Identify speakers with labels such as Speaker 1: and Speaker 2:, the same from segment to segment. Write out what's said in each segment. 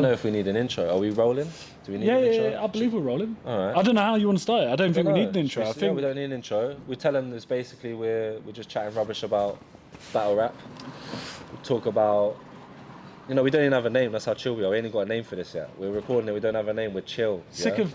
Speaker 1: don't know if we need an intro. Are we rolling? Do we need an intro?
Speaker 2: Yeah, I believe we're rolling.
Speaker 1: All right.
Speaker 2: I don't know how you want to start it. I don't think we need an intro. I think
Speaker 1: we don't need an intro. We tell them this basically we're just chatting rubbish about battle rap. We talk about, we don't even have a name. That's how chill we are. We ain't got a name for this yet. We're recording it. We don't have a name. We're chill.
Speaker 2: Sick of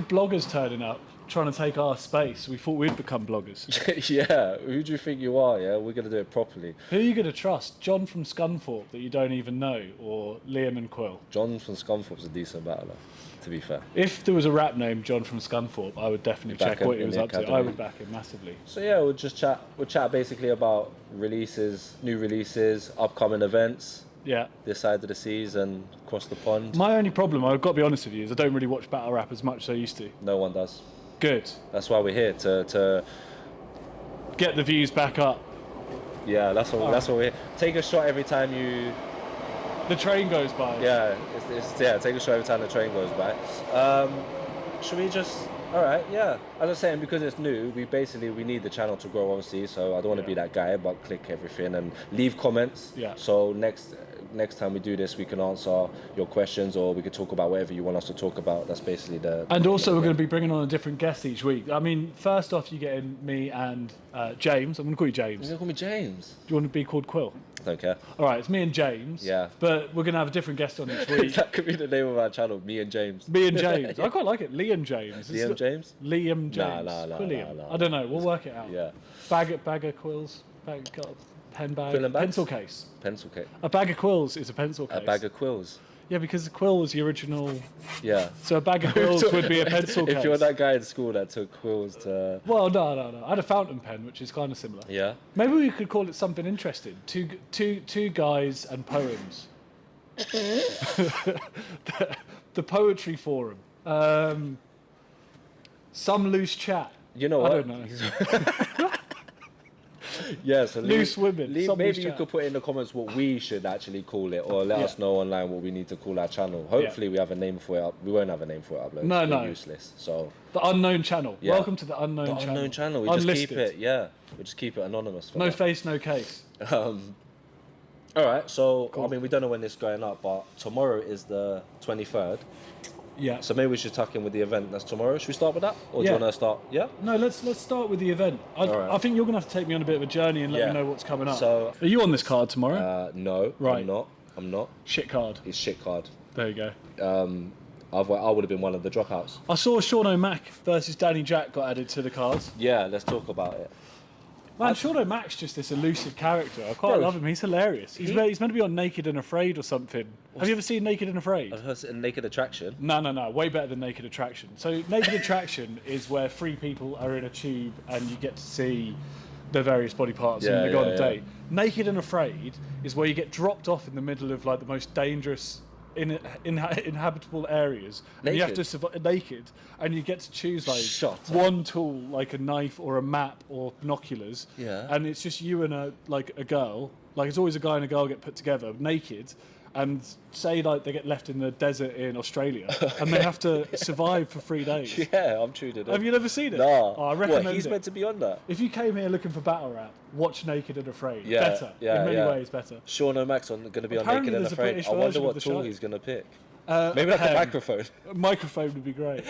Speaker 2: bloggers turning up, trying to take our space. We thought we'd become bloggers.
Speaker 1: Yeah. Who do you think you are? Yeah. We're gonna do it properly.
Speaker 2: Who are you gonna trust? John from Scunthorpe that you don't even know, or Liam and Quill?
Speaker 1: John from Scunthorpe's a decent battler, to be fair.
Speaker 2: If there was a rap named John from Scunthorpe, I would definitely check what he was up to. I would back him massively.
Speaker 1: So yeah, we'll just chat. We'll chat basically about releases, new releases, upcoming events.
Speaker 2: Yeah.
Speaker 1: This side of the seas and across the pond.
Speaker 2: My only problem, I've got to be honest with you, is I don't really watch battle rap as much as I used to.
Speaker 1: No one does.
Speaker 2: Good.
Speaker 1: That's why we're here to
Speaker 2: get the views back up.
Speaker 1: Yeah, that's what we're here. Take a shot every time
Speaker 2: the train goes by.
Speaker 1: Yeah, take a shot every time the train goes by. Should we just? All right, yeah. As I was saying, because it's new, we need the channel to grow, obviously. So I don't want to be that guy, but click everything and leave comments.
Speaker 2: Yeah.
Speaker 1: So next time we do this, we can answer your questions, or we could talk about whatever you want us to talk about. That's basically the.
Speaker 2: And also, we're going to be bringing on a different guest each week. I mean, first off, you get in me and James. I'm going to call you James.
Speaker 1: You're going to call me James.
Speaker 2: Do you want to be called Quill?
Speaker 1: I don't care.
Speaker 2: All right, it's me and James.
Speaker 1: Yeah.
Speaker 2: But we're going to have a different guest on each week.
Speaker 1: That could be the name of our channel, me and James.
Speaker 2: Me and James. I quite like it. Liam James.
Speaker 1: Liam James?
Speaker 2: Liam James.
Speaker 1: Nah.
Speaker 2: I don't know. We'll work it out.
Speaker 1: Yeah.
Speaker 2: Bag of quills. Pen bag.
Speaker 1: Quill and Bagnall?
Speaker 2: Pencil case.
Speaker 1: Pencil case.
Speaker 2: A bag of quills is a pencil case.
Speaker 1: A bag of quills.
Speaker 2: Yeah, because the quill was the original.
Speaker 1: Yeah.
Speaker 2: So a bag of quills would be a pencil case.
Speaker 1: If you're that guy in school that took quills to.
Speaker 2: Well, no. I had a fountain pen, which is kind of similar.
Speaker 1: Yeah.
Speaker 2: Maybe we could call it something interesting. Two guys and poems. the poetry forum. Some loose chat.
Speaker 1: You know what?
Speaker 2: I don't know.
Speaker 1: Yeah, so
Speaker 2: loose women.
Speaker 1: Maybe you could put in the comments what we should actually call it, or let us know online what we need to call our channel. Hopefully, we have a name for it. We won't have a name for it.
Speaker 2: No.
Speaker 1: Useless. So
Speaker 2: the unknown channel. Yeah. Welcome to the unknown channel.
Speaker 1: The unknown channel. We
Speaker 2: Unlisted.
Speaker 1: just keep it. Yeah, we just keep it anonymous.
Speaker 2: No face, no case.
Speaker 1: All right. So cool. I mean, we don't know when this is going up, but tomorrow is the 23rd.
Speaker 2: Yeah.
Speaker 1: So maybe we should tuck in with the event that's tomorrow. Should we start with that? Or do you want to start? Yeah?
Speaker 2: No, let's start with the event. I think you're going to have to take me on a bit of a journey and let me know what's coming up. So, are you on this card tomorrow?
Speaker 1: No, right. I'm not.
Speaker 2: Shit card.
Speaker 1: It's shit card.
Speaker 2: There you go.
Speaker 1: I would have been one of the dropouts.
Speaker 2: I saw Shaun Mac versus Danny Jaqq got added to the cards.
Speaker 1: Yeah, let's talk about it.
Speaker 2: Man, Shaun Mac's just this elusive character. I quite love him. He's hilarious. He's meant to be on Naked and Afraid or something. Have you ever seen Naked and Afraid?
Speaker 1: I've heard Naked Attraction.
Speaker 2: No. Way better than Naked Attraction. So Naked Attraction is where three people are in a tube and you get to see their various body parts and they go on a date. Naked and Afraid is where you get dropped off in the middle of like the most dangerous inhabitable areas. And you have to survive naked, and you get to choose like one tool, like a knife or a map or binoculars.
Speaker 1: Yeah.
Speaker 2: And it's just you and a girl. Like it's always a guy and a girl get put together naked, and say like they get left in the desert in Australia, and they have to survive for 3 days.
Speaker 1: Yeah, I'm true to that.
Speaker 2: Have you never seen it?
Speaker 1: No.
Speaker 2: Oh, I recommend
Speaker 1: he's
Speaker 2: it.
Speaker 1: meant to be on that.
Speaker 2: If you came here looking for battle rap, watch Naked and Afraid.
Speaker 1: Yeah,
Speaker 2: better. In many ways, better.
Speaker 1: Shaun Mac's going to be
Speaker 2: Apparently
Speaker 1: on Naked and Afraid. I wonder what tool he's going to pick. Maybe like a microphone.
Speaker 2: A microphone would be great.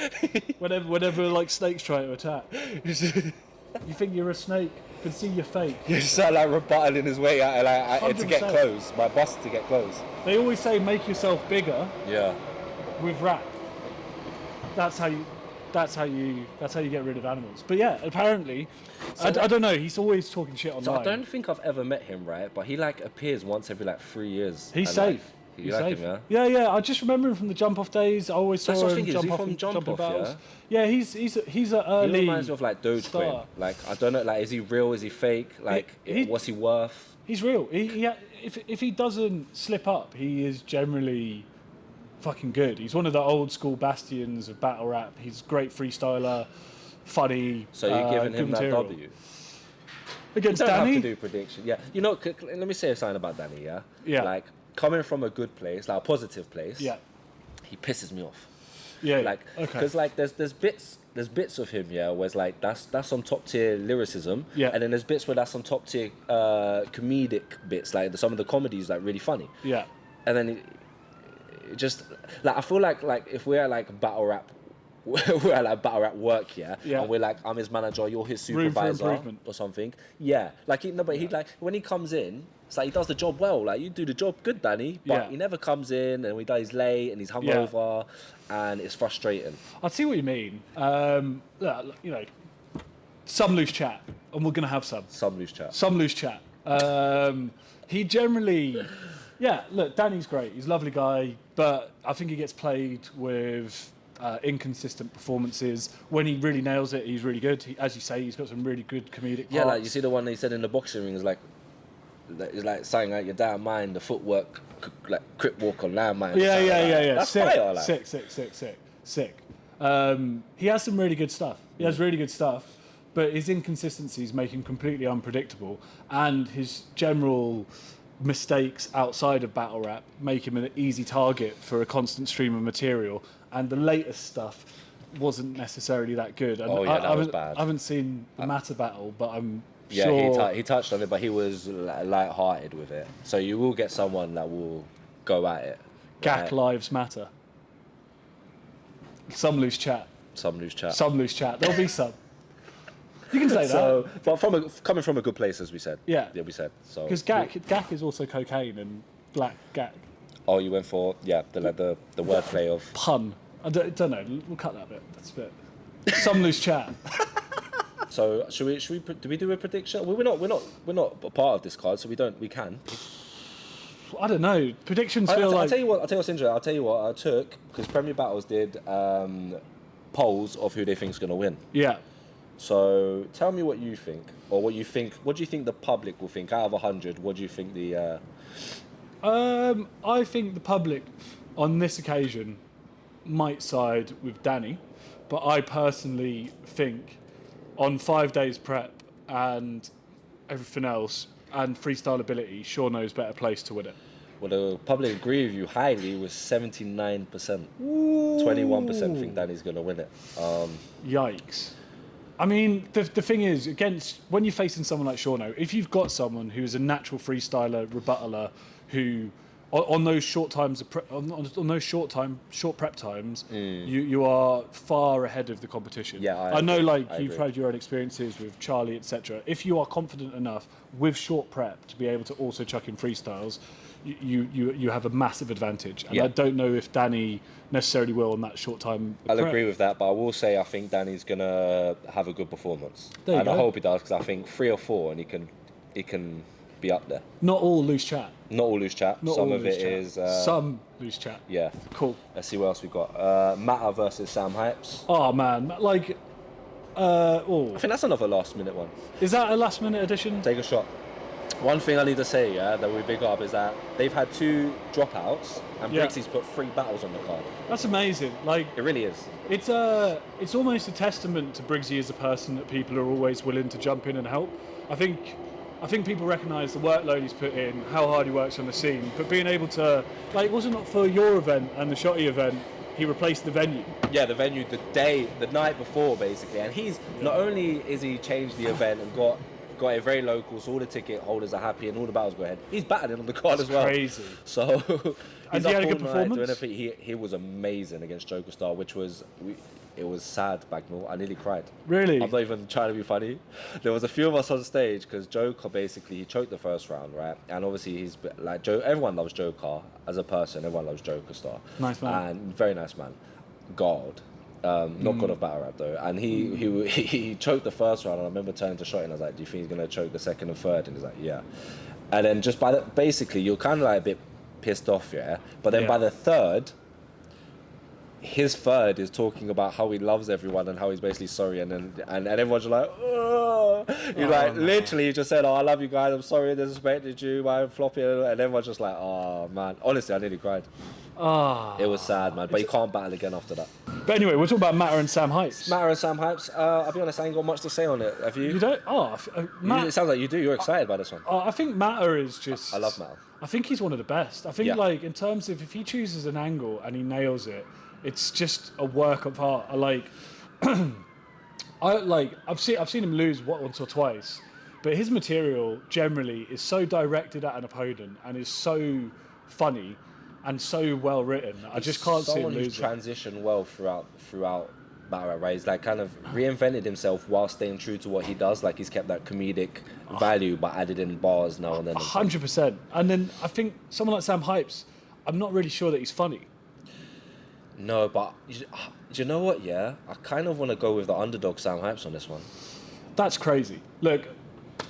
Speaker 2: whenever like snakes try to attack. You think you're a snake, can see your fake.
Speaker 1: You start like rebuttaling his way out to get clothes. My boss to get clothes.
Speaker 2: They always say make yourself bigger.
Speaker 1: Yeah.
Speaker 2: With rap. That's how you get rid of animals. But yeah, apparently, I don't know. He's always talking shit online.
Speaker 1: So I don't think I've ever met him, right? But he like appears once every like 3 years.
Speaker 2: He's safe.
Speaker 1: You like him,
Speaker 2: yeah? Yeah. I just remember him from the jump off days. I always saw him jump off.
Speaker 1: Jump off,
Speaker 2: battles. Yeah, he's an early.
Speaker 1: He reminds me of like Dogecoin. Like I don't know. Like is he real? Is he fake? Like what's he worth?
Speaker 2: He's real. If he doesn't slip up, he is generally fucking good. He's one of the old school bastions of battle rap. He's a great freestyler, funny.
Speaker 1: So you're giving him that W?
Speaker 2: Against
Speaker 1: you don't
Speaker 2: Danny?
Speaker 1: have to do prediction. Yeah. You know, let me say something about Danny, yeah?
Speaker 2: Yeah.
Speaker 1: Like, coming from a good place, like a positive place,
Speaker 2: yeah,
Speaker 1: he pisses me off.
Speaker 2: Yeah.
Speaker 1: Like, because like there's bits of him, yeah, where it's like that's some top tier lyricism,
Speaker 2: yeah,
Speaker 1: and then there's bits where that's some top tier comedic bits, like some of the comedies like really funny,
Speaker 2: yeah,
Speaker 1: and then just like I feel like if we're at like battle rap, we're at like battle rap work, yeah, and we're like I'm his manager, you're his supervisor or something, yeah. Like but he like when he comes in, it's like he does the job well. Like you do the job good, Danny, but he never comes in, and he's late and he's hungover, and it's frustrating.
Speaker 2: I see what you mean. You know, some loose chat, and we're gonna have some.
Speaker 1: Some loose chat.
Speaker 2: Some loose chat. He generally, look, Danny's great. He's a lovely guy, but I think he gets played with inconsistent performances. When he really nails it, he's really good. As you say, he's got some really good comedic parts.
Speaker 1: Yeah, like you see the one they said in the boxing ring is like saying like your damn mind, the footwork, like crip walk on landmine.
Speaker 2: Yeah.
Speaker 1: That's
Speaker 2: sick,
Speaker 1: fire, like.
Speaker 2: sick. He has some really good stuff. He has really good stuff, but his inconsistencies make him completely unpredictable, and his general mistakes outside of battle rap make him an easy target for a constant stream of material. And the latest stuff wasn't necessarily that good. And
Speaker 1: that was bad.
Speaker 2: I haven't seen the Matter battle, but I'm
Speaker 1: Yeah,
Speaker 2: sure...
Speaker 1: he touched on it, but he was light-hearted with it. So you will get someone that will go at it.
Speaker 2: Jaqq lives matter. Some loose chat.
Speaker 1: Some loose chat.
Speaker 2: Some loose chat. There'll be some. You can say that.
Speaker 1: But coming from a good place, as we said.
Speaker 2: Yeah.
Speaker 1: Yeah, we said. So
Speaker 2: because Jaqq is also cocaine and black Jaqq.
Speaker 1: Oh, you went for the wordplay of
Speaker 2: pun. I don't know. We'll cut that bit. That's a bit. Some loose chat.
Speaker 1: So should we do we do a prediction? We're not a part of this card, so we can.
Speaker 2: I don't know. Predictions feel like.
Speaker 1: I'll tell you what's interesting. I'll tell you what I took, because Premier Battles did polls of who they think's going to win.
Speaker 2: Yeah.
Speaker 1: So tell me what you think, or what you think. What do you think the public will think out of 100? What do you think the?
Speaker 2: I think the public, on this occasion, might side with Danny, but I personally think, on 5 days prep and everything else and freestyle ability, Shaun knows better place to win it.
Speaker 1: Well, the public agree with you highly with 79%. 21% think Danny's going to win it.
Speaker 2: Yikes. I mean, the thing is, when you're facing someone like Shaun, if you've got someone who is a natural freestyler, rebuttaler, who on those short prep times, you are far ahead of the competition.
Speaker 1: Yeah,
Speaker 2: I know, you've had your own experiences with Charlie, etc. If you are confident enough with short prep to be able to also chuck in freestyles, you have a massive advantage. And I don't know if Danny necessarily will on that short time.
Speaker 1: I'll agree with that, but I will say I think Danny's gonna have a good performance,
Speaker 2: I
Speaker 1: hope he does, because I think 3 or 4 and he can be up there.
Speaker 2: Not all loose chat.
Speaker 1: Not all loose chat. Some of it is
Speaker 2: some loose chat.
Speaker 1: Yeah.
Speaker 2: Cool.
Speaker 1: Let's see what else we got. Matter versus Sam Hypes.
Speaker 2: Oh man, I
Speaker 1: think that's another last minute one.
Speaker 2: Is that a last minute addition?
Speaker 1: Take a shot. One thing I need to say, that we big up, is that they've had 2 dropouts, and Briggz put 3 battles on the card.
Speaker 2: That's amazing.
Speaker 1: It really is.
Speaker 2: It's almost a testament to Briggz as a person that people are always willing to jump in and help. I think people recognise the workload he's put in, how hard he works on the scene, but being able to, it wasn't for your event and the Shotty event, he replaced the venue. Yeah,
Speaker 1: the venue the night before, basically, and he's not only is he changed the event and got it very local, so all the ticket holders are happy and all the battles go ahead. He's battling on the card as well.
Speaker 2: Crazy.
Speaker 1: So
Speaker 2: and he had a good performance.
Speaker 1: He was amazing against Joker Star, which was it was sad, Bagnall. I nearly cried.
Speaker 2: Really?
Speaker 1: I'm not even trying to be funny. There was a few of us on stage because Joker he choked the first round, right? And obviously he's like everyone loves Joker as a person. Everyone loves Joker Star.
Speaker 2: Nice man.
Speaker 1: And very nice man. God. Not God of battle rap though, and he choked the first round, and I remember turning to Shotty and I was like, do you think he's gonna choke the second and third? And he's like, yeah. And then just basically you're kind of like a bit pissed off, but then by the third, his third is talking about how he loves everyone and how he's basically sorry, and everyone's just like, oh. Literally he just said, oh, I love you guys, I'm sorry I disrespected you, I'm floppy, and everyone's just like, oh man, honestly I nearly cried. It was sad, man, but you can't battle again after that.
Speaker 2: But anyway, we're talking about Matter and Sam Hypes.
Speaker 1: Matter and Sam Hypes. I'll be honest, I ain't got much to say on it. Have you?
Speaker 2: You don't?
Speaker 1: It sounds like you do. You're excited by this one.
Speaker 2: I think Matter is just...
Speaker 1: I love Matter.
Speaker 2: I think he's one of the best. I think, in terms of if he chooses an angle and he nails it, it's just a work of art. I've seen him lose once or twice, but his material generally is so directed at an opponent and is so funny and so well written. I just can't see him
Speaker 1: someone who's
Speaker 2: losing.
Speaker 1: transitioned well throughout battle rap, right? He's like kind of reinvented himself while staying true to what he does. Like he's kept that comedic value, but added in bars now and then.
Speaker 2: 100%. And then I think someone like Sam Hypes, I'm not really sure that he's funny.
Speaker 1: No, but do you know what? Yeah, I kind of want to go with the underdog Sam Hypes on this one.
Speaker 2: That's crazy. Look,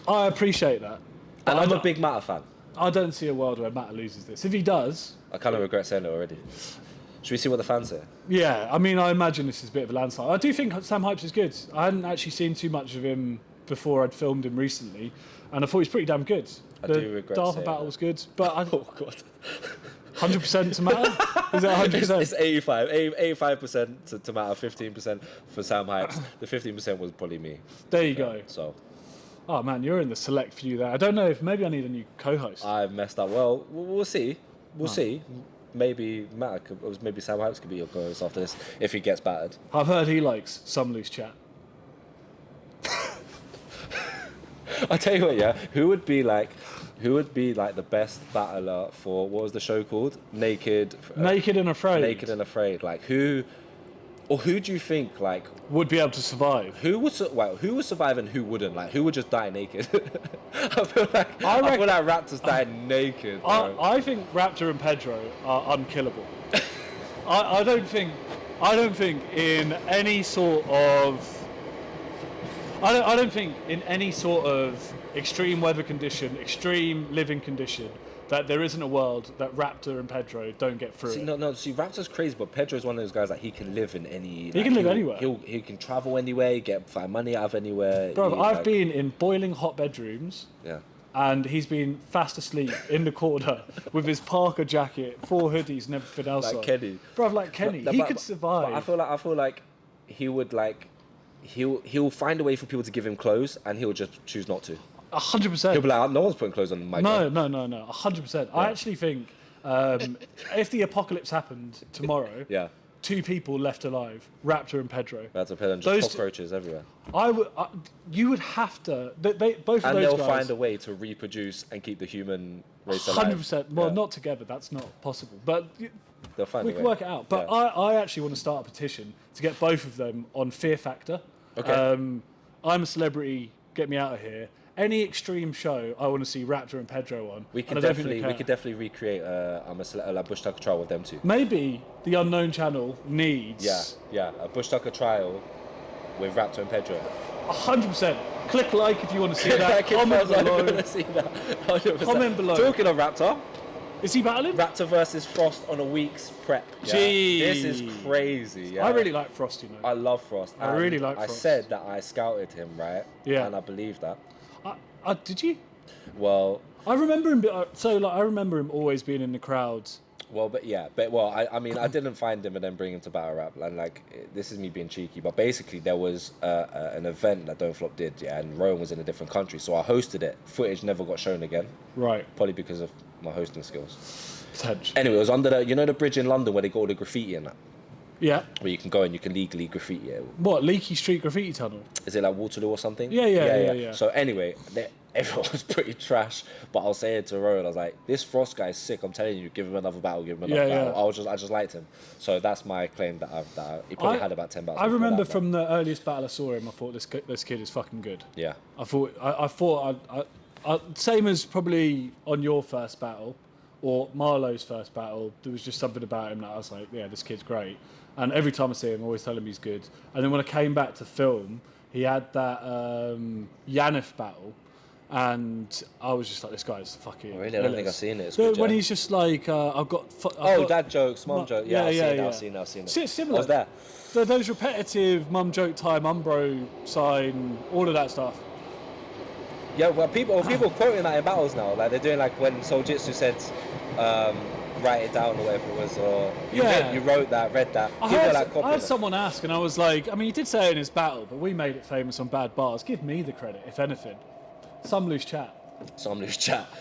Speaker 2: I appreciate that.
Speaker 1: And I'm a big Matter fan.
Speaker 2: I don't see a world where Matter loses this. If he does...
Speaker 1: I kind of regret saying it already. Should we see what the fans say?
Speaker 2: Yeah, I mean, I imagine this is a bit of a landslide. I do think Sam Hypes is good. I hadn't actually seen too much of him before I'd filmed him recently, and I thought he was pretty damn good.
Speaker 1: I do regret
Speaker 2: Dartha
Speaker 1: saying
Speaker 2: battle
Speaker 1: that.
Speaker 2: was good, but I...
Speaker 1: Oh, God.
Speaker 2: 100% to Matter? Is it 100%?
Speaker 1: It's 85% to Matter, 15% for Sam Hypes. The 15% was probably me.
Speaker 2: There you go.
Speaker 1: So
Speaker 2: Oh, man, you're in the select few there. I don't know if maybe I need a new co-host.
Speaker 1: I messed up. Well, we'll see. We'll see. Maybe maybe Sam Hypes could be your co-host after this if he gets battered.
Speaker 2: I've heard he likes some loose chat.
Speaker 1: I tell you what, yeah. Who would be like the best battler for what was the show called? Naked
Speaker 2: Naked and Afraid.
Speaker 1: Naked and Afraid. Like who do you think like
Speaker 2: Would be able to survive.
Speaker 1: who would survive and who wouldn't? Like who would just die naked? I feel like Raptors die naked. Bro.
Speaker 2: I think Raptor and Pedro are unkillable. I don't think in any sort of I don't think in any sort of extreme weather condition, extreme living condition, that there isn't a world that Raptor and Pedro don't get through.
Speaker 1: See, Raptor's crazy, but Pedro's one of those guys that he can live in any.
Speaker 2: He can live anywhere.
Speaker 1: He can travel anywhere, find money out of anywhere.
Speaker 2: Bro, I've been in boiling hot bedrooms.
Speaker 1: Yeah.
Speaker 2: And he's been fast asleep in the corner with his Parker jacket, 4 hoodies, and everything else.
Speaker 1: Like Kenny.
Speaker 2: Bro, like Kenny. He could survive.
Speaker 1: But I feel like he would he'll find a way for people to give him clothes, and he'll just choose not to.
Speaker 2: 100%.
Speaker 1: He'll be like, no one's putting clothes on my guy.
Speaker 2: No. 100%. I actually think if the apocalypse happened tomorrow,
Speaker 1: Yeah.
Speaker 2: 2 people left alive, Raptor and Pedro.
Speaker 1: That's a Pedro and just cockroaches everywhere.
Speaker 2: You would have to. Both of
Speaker 1: And
Speaker 2: those
Speaker 1: they'll
Speaker 2: guys.
Speaker 1: find a way to reproduce and keep the human race alive.
Speaker 2: 100%. Well,
Speaker 1: Yeah.
Speaker 2: not together. That's not possible. But
Speaker 1: They'll find
Speaker 2: we
Speaker 1: a
Speaker 2: can
Speaker 1: way.
Speaker 2: work it out. But
Speaker 1: Yeah.
Speaker 2: I actually want to start a petition to get both of them on Fear Factor.
Speaker 1: Okay.
Speaker 2: I'm a celebrity. Get me out of here. Any extreme show, I want to see Raptor and Pedro on.
Speaker 1: We could
Speaker 2: and I don't think they
Speaker 1: definitely
Speaker 2: care.
Speaker 1: recreate a Bush Tucker trial with them too.
Speaker 2: Maybe the Unknown Channel needs.
Speaker 1: Yeah, a Bush Tucker trial with Raptor and Pedro.
Speaker 2: 100%. Click like if you want to see that. Comment below.
Speaker 1: See that. 100%.
Speaker 2: Comment below.
Speaker 1: Talking of Raptor,
Speaker 2: Is he battling?
Speaker 1: Raptor versus Frost on a week's prep. Yeah.
Speaker 2: Jeez.
Speaker 1: This is crazy. Yeah.
Speaker 2: I really like Frost, you know.
Speaker 1: I love Frost.
Speaker 2: I really like
Speaker 1: I
Speaker 2: Frost.
Speaker 1: said that I scouted him, right?
Speaker 2: Yeah.
Speaker 1: And I believe that.
Speaker 2: Did you?
Speaker 1: Well,
Speaker 2: I remember him. I remember him always being in the crowds.
Speaker 1: I mean, I didn't find him and then bring him to battle rap, and like this is me being cheeky, but basically there was an event that Don't Flop did, yeah, and Rowan was in a different country, so I hosted it. Footage never got shown again,
Speaker 2: Right.
Speaker 1: probably because of my hosting skills.
Speaker 2: Potential.
Speaker 1: Anyway, it was under the bridge in London where they got all the graffiti and that,
Speaker 2: Yeah.
Speaker 1: where you can go and you can legally graffiti it.
Speaker 2: What, Leaky Street Graffiti Tunnel?
Speaker 1: Is it like Waterloo or something?
Speaker 2: Yeah.
Speaker 1: So anyway, everyone was pretty trash, but I was saying to Rowan, I was like, this Frost guy's sick. I'm telling you, give him another battle, give him another battle. I just liked him. So that's my claim that he probably had about 10 battles.
Speaker 2: I remember
Speaker 1: that,
Speaker 2: from the earliest battle I saw him, I thought this kid is fucking good.
Speaker 1: Yeah.
Speaker 2: I thought same as probably on your first battle or Marlowe's first battle, there was just something about him that I was like, yeah, this kid's great. And every time I see him, I always tell him he's good. And then when I came back to film, he had that Yanif battle. And I was just like, this guy's fucking.
Speaker 1: Oh, really? I don't think I've seen it. It's good,
Speaker 2: when
Speaker 1: yeah.
Speaker 2: he's just like, I've got.
Speaker 1: Dad jokes, mum jokes. Yeah, I've seen it.
Speaker 2: Similar.
Speaker 1: I was there.
Speaker 2: So those repetitive mum joke time, umbro sign, all of that stuff.
Speaker 1: Yeah, well, people quoting that in battles now. Like they're doing like when Soljitsu said, write it down or whatever it was, or you wrote that, read that.
Speaker 2: I heard someone ask, and I was like, I mean, he did say it in his battle, but we made it famous on bad bars. Give me the credit, if anything. Some loose chat. But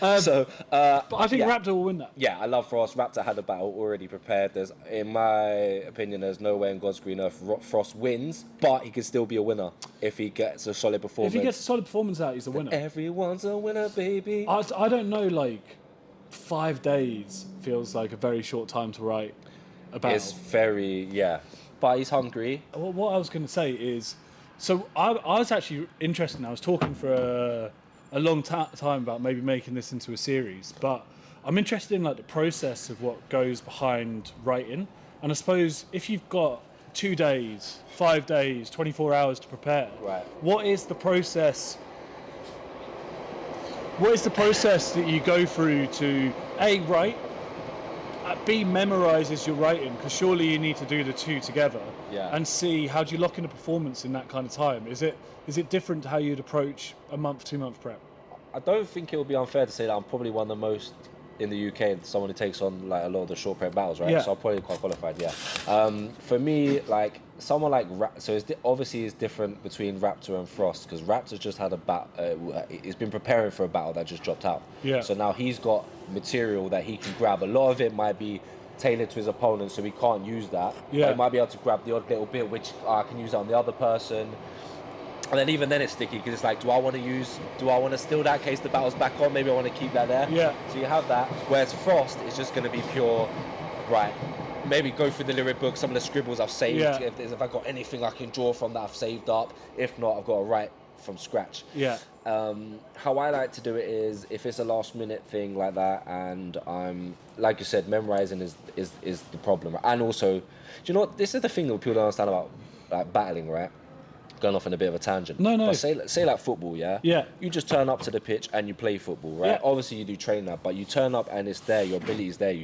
Speaker 2: I think Raptor will win that.
Speaker 1: Yeah, I love Frost. Raptor had a battle already prepared. In my opinion, there's no way in God's green earth Frost wins, but he can still be a winner if he gets a solid performance.
Speaker 2: If he gets a solid performance out, he's a winner.
Speaker 1: Everyone's a winner, baby.
Speaker 2: I don't know, like, 5 days feels like a very short time to write a battle.
Speaker 1: It's very, yeah. But he's hungry.
Speaker 2: Well, what I was going to say is, so I was actually interested, and I was talking for a long time about maybe making this into a series, but I'm interested in like the process of what goes behind writing. And I suppose if you've got 2 days, 5 days, 24 hours to prepare,
Speaker 1: Right.
Speaker 2: what is the process? What is the process that you go through to A, write, B, memorize as you're writing, because surely you need to do the two together,
Speaker 1: Yeah.
Speaker 2: and C, how do you lock in a performance in that kind of time? Is it different to how you'd approach a month, 2 month prep?
Speaker 1: I don't think it would be unfair to say that I'm probably one of the most in the UK, someone who takes on like a lot of the short prep battles, right?
Speaker 2: Yeah.
Speaker 1: So I'm probably quite qualified, yeah. For me, like someone like so obviously it's different between Raptor and Frost, because Raptor's just had a battle. He's been preparing for a battle that just dropped out.
Speaker 2: Yeah.
Speaker 1: So now he's got material that he can grab. A lot of it might be tailored to his opponent, so he can't use that.
Speaker 2: Yeah.
Speaker 1: But he might be able to grab the odd little bit, which I can use that on the other person. And then even then it's sticky, because it's like, do I want to steal that in case the battle's back on? Maybe I want to keep that there.
Speaker 2: Yeah.
Speaker 1: So you have that. Whereas Frost is just going to be pure, right, maybe go through the lyric book, some of the scribbles I've saved.
Speaker 2: Yeah.
Speaker 1: If I've got anything I can draw from that I've saved up. If not, I've got to write from scratch.
Speaker 2: Yeah.
Speaker 1: How I like to do it is, if it's a last minute thing like that, and I'm, like you said, memorizing is the problem. And also, do you know what, this is the thing that people don't understand about like battling, right? Going off on a bit of a tangent.
Speaker 2: No.
Speaker 1: But say like football, yeah?
Speaker 2: Yeah.
Speaker 1: You just turn up to the pitch and you play football, right?
Speaker 2: Yeah.
Speaker 1: Obviously you do train that, but you turn up and it's there, your ability is there.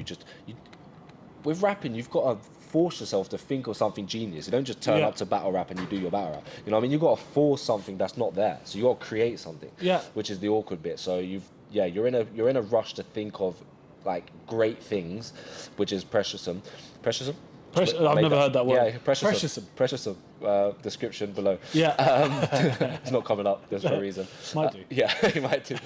Speaker 1: With rapping, you've got to force yourself to think of something genius. You don't just turn up to battle rap and you do your battle rap. You know what I mean? You've got to force something that's not there. So you got to create something.
Speaker 2: Yeah.
Speaker 1: Which is the awkward bit. So you're in a rush to think of like great things, which is precious'em. Precious'em?
Speaker 2: I've never heard that word.
Speaker 1: Yeah, precious'em. Description below.
Speaker 2: Yeah.
Speaker 1: It's not coming up. There's for a reason.
Speaker 2: Might do.
Speaker 1: Yeah, you might do.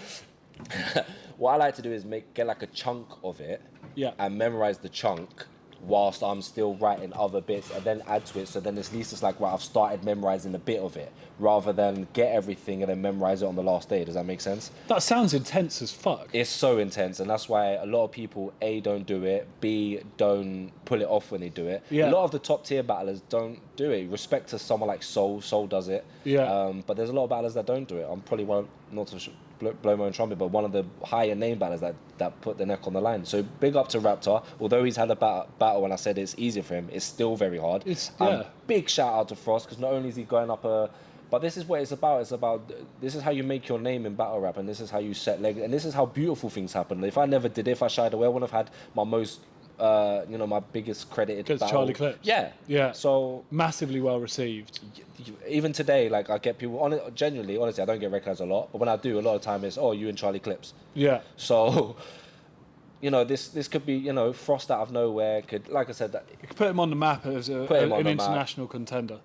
Speaker 1: What I like to do is get like a chunk of it.
Speaker 2: Yeah.
Speaker 1: And memorize the chunk whilst I'm still writing other bits, and then add to it. So then at least it's like, right, I've started memorizing a bit of it, rather than get everything and then memorize it on the last day. Does that make sense?
Speaker 2: That sounds intense as fuck.
Speaker 1: It's so intense, and that's why a lot of people A, don't do it, B, don't pull it off when they do it.
Speaker 2: Yeah.
Speaker 1: A lot of the top tier battlers don't do it. Respect to someone like Soul does it.
Speaker 2: Yeah.
Speaker 1: But there's a lot of battlers that don't do it. I'm probably one, not to blow my own trumpet, but one of the higher name battlers that put their neck on the line. So big up to Raptor. Although he's had a battle and I said it's easier for him, it's still very hard. Big shout out to Frost, because not only is he going up but this is what it's about. It's about, this is how you make your name in battle rap, and this is how you set legs, and this is how beautiful things happen. If I never did it, if I shied away, I wouldn't have had my most, my biggest credited battle.
Speaker 2: Charlie Clips.
Speaker 1: Yeah.
Speaker 2: Yeah.
Speaker 1: So
Speaker 2: massively well received.
Speaker 1: even today, like I get people on it. Genuinely, honestly, I don't get recognized a lot, but when I do, a lot of time it's, oh, you and Charlie Clips.
Speaker 2: Yeah.
Speaker 1: So, this could be, Frost out of nowhere. Could, like I said, that
Speaker 2: You could put him on the map as an international contender.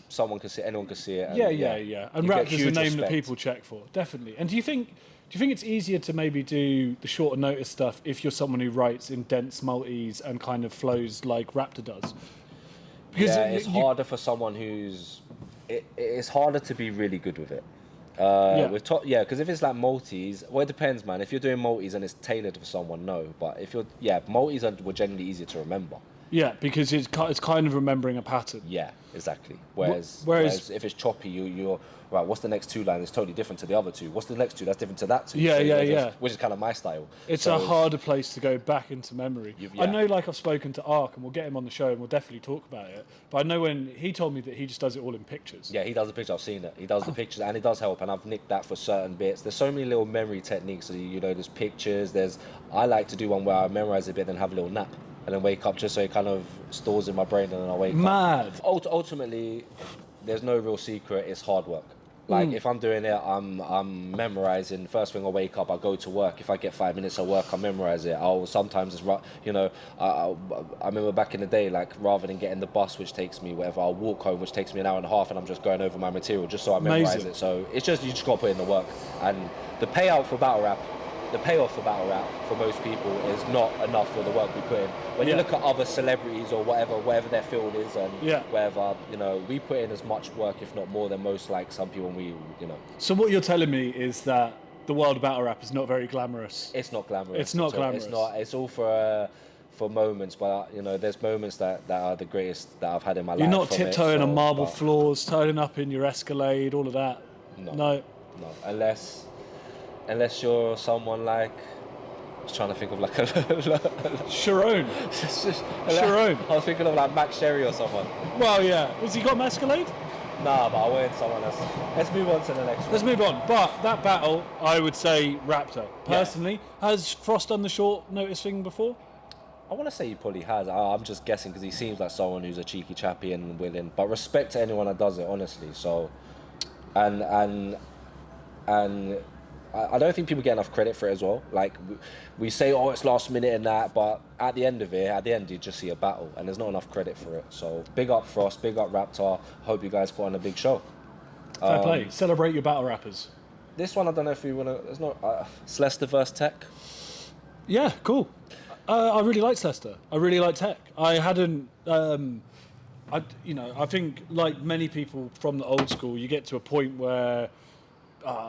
Speaker 1: Someone could see, anyone could see it. And
Speaker 2: Yeah. And Raptor's the name that people check for, definitely. And do you think it's easier to maybe do the shorter notice stuff if you're someone who writes in dense multis and kind of flows like Raptor does?
Speaker 1: Because it's harder for someone who's. It's harder to be really good with it. Because if it's like multis, well, it depends, man. If you're doing multis and it's tailored for someone, no. But if you're, multis were generally easier to remember.
Speaker 2: Yeah, because it's kind of remembering a pattern.
Speaker 1: Yeah, exactly. Whereas if it's choppy, you're right. What's the next two lines? It's totally different to the other two. What's the next two? That's different to that two.
Speaker 2: Yeah.
Speaker 1: Which is kind of my style.
Speaker 2: It's a harder place to go back into memory. I know, like, I've spoken to Ark, and we'll get him on the show, and we'll definitely talk about it. But I know when he told me that he just does it all in pictures.
Speaker 1: Yeah, he does the pictures. I've seen it. He does the pictures, and it does help. And I've nicked that for certain bits. There's so many little memory techniques. There's pictures. I like to do one where I memorize a bit, then have a little nap, and then wake up, just so it kind of stores in my brain, and then I wake
Speaker 2: up.
Speaker 1: Ultimately, there's no real secret. It's hard work. Like, if I'm doing it, I'm memorizing. First thing I wake up, I go to work. If I get 5 minutes of work, I memorize it. I remember back in the day, like, rather than getting the bus, which takes me whatever, I'll walk home, which takes me an hour and a half, and I'm just going over my material just so I memorize it. So it's just, you just got to put in the work. And the payoff for battle rap for most people is not enough for the work we put in. When you look at other celebrities or whatever their field is, and wherever, we put in as much work, if not more, than most, like some people. So
Speaker 2: what you're telling me is that the world of battle rap is not very glamorous.
Speaker 1: It's not glamorous.
Speaker 2: It's not glamorous.
Speaker 1: It's not. It's all for moments, but you know, there's moments that are the greatest that I've had in my life.
Speaker 2: You're not
Speaker 1: from
Speaker 2: tiptoeing on marble
Speaker 1: but
Speaker 2: floors, turning up in your Escalade, all of that. No.
Speaker 1: Unless you're someone like. I was trying to think of like a
Speaker 2: Shaun. Shaun.
Speaker 1: I was thinking of like Max Sherry or someone.
Speaker 2: Well, yeah. Has he got an Escalade?
Speaker 1: Nah, but I wanted someone else. Let's move on to the next one.
Speaker 2: Let's move on. But that battle, I would say Raptor. Personally, has Frost done the short notice thing before?
Speaker 1: I want to say he probably has. I'm just guessing because he seems like someone who's a cheeky chappy and willing. But respect to anyone that does it, honestly. So, and I don't think people get enough credit for it as well. Like, we say, oh, it's last minute and that, but at the end you just see a battle, and there's not enough credit for it. So, big up Frost, big up Raptor. Hope you guys put on a big show.
Speaker 2: Fair play. Celebrate your battle rappers.
Speaker 1: This one, I don't know if we want to... It's not... Celeste versus Tech.
Speaker 2: Yeah, cool. I really like Celeste. I really like Tech. I hadn't... I think, like many people from the old school, you get to a point where...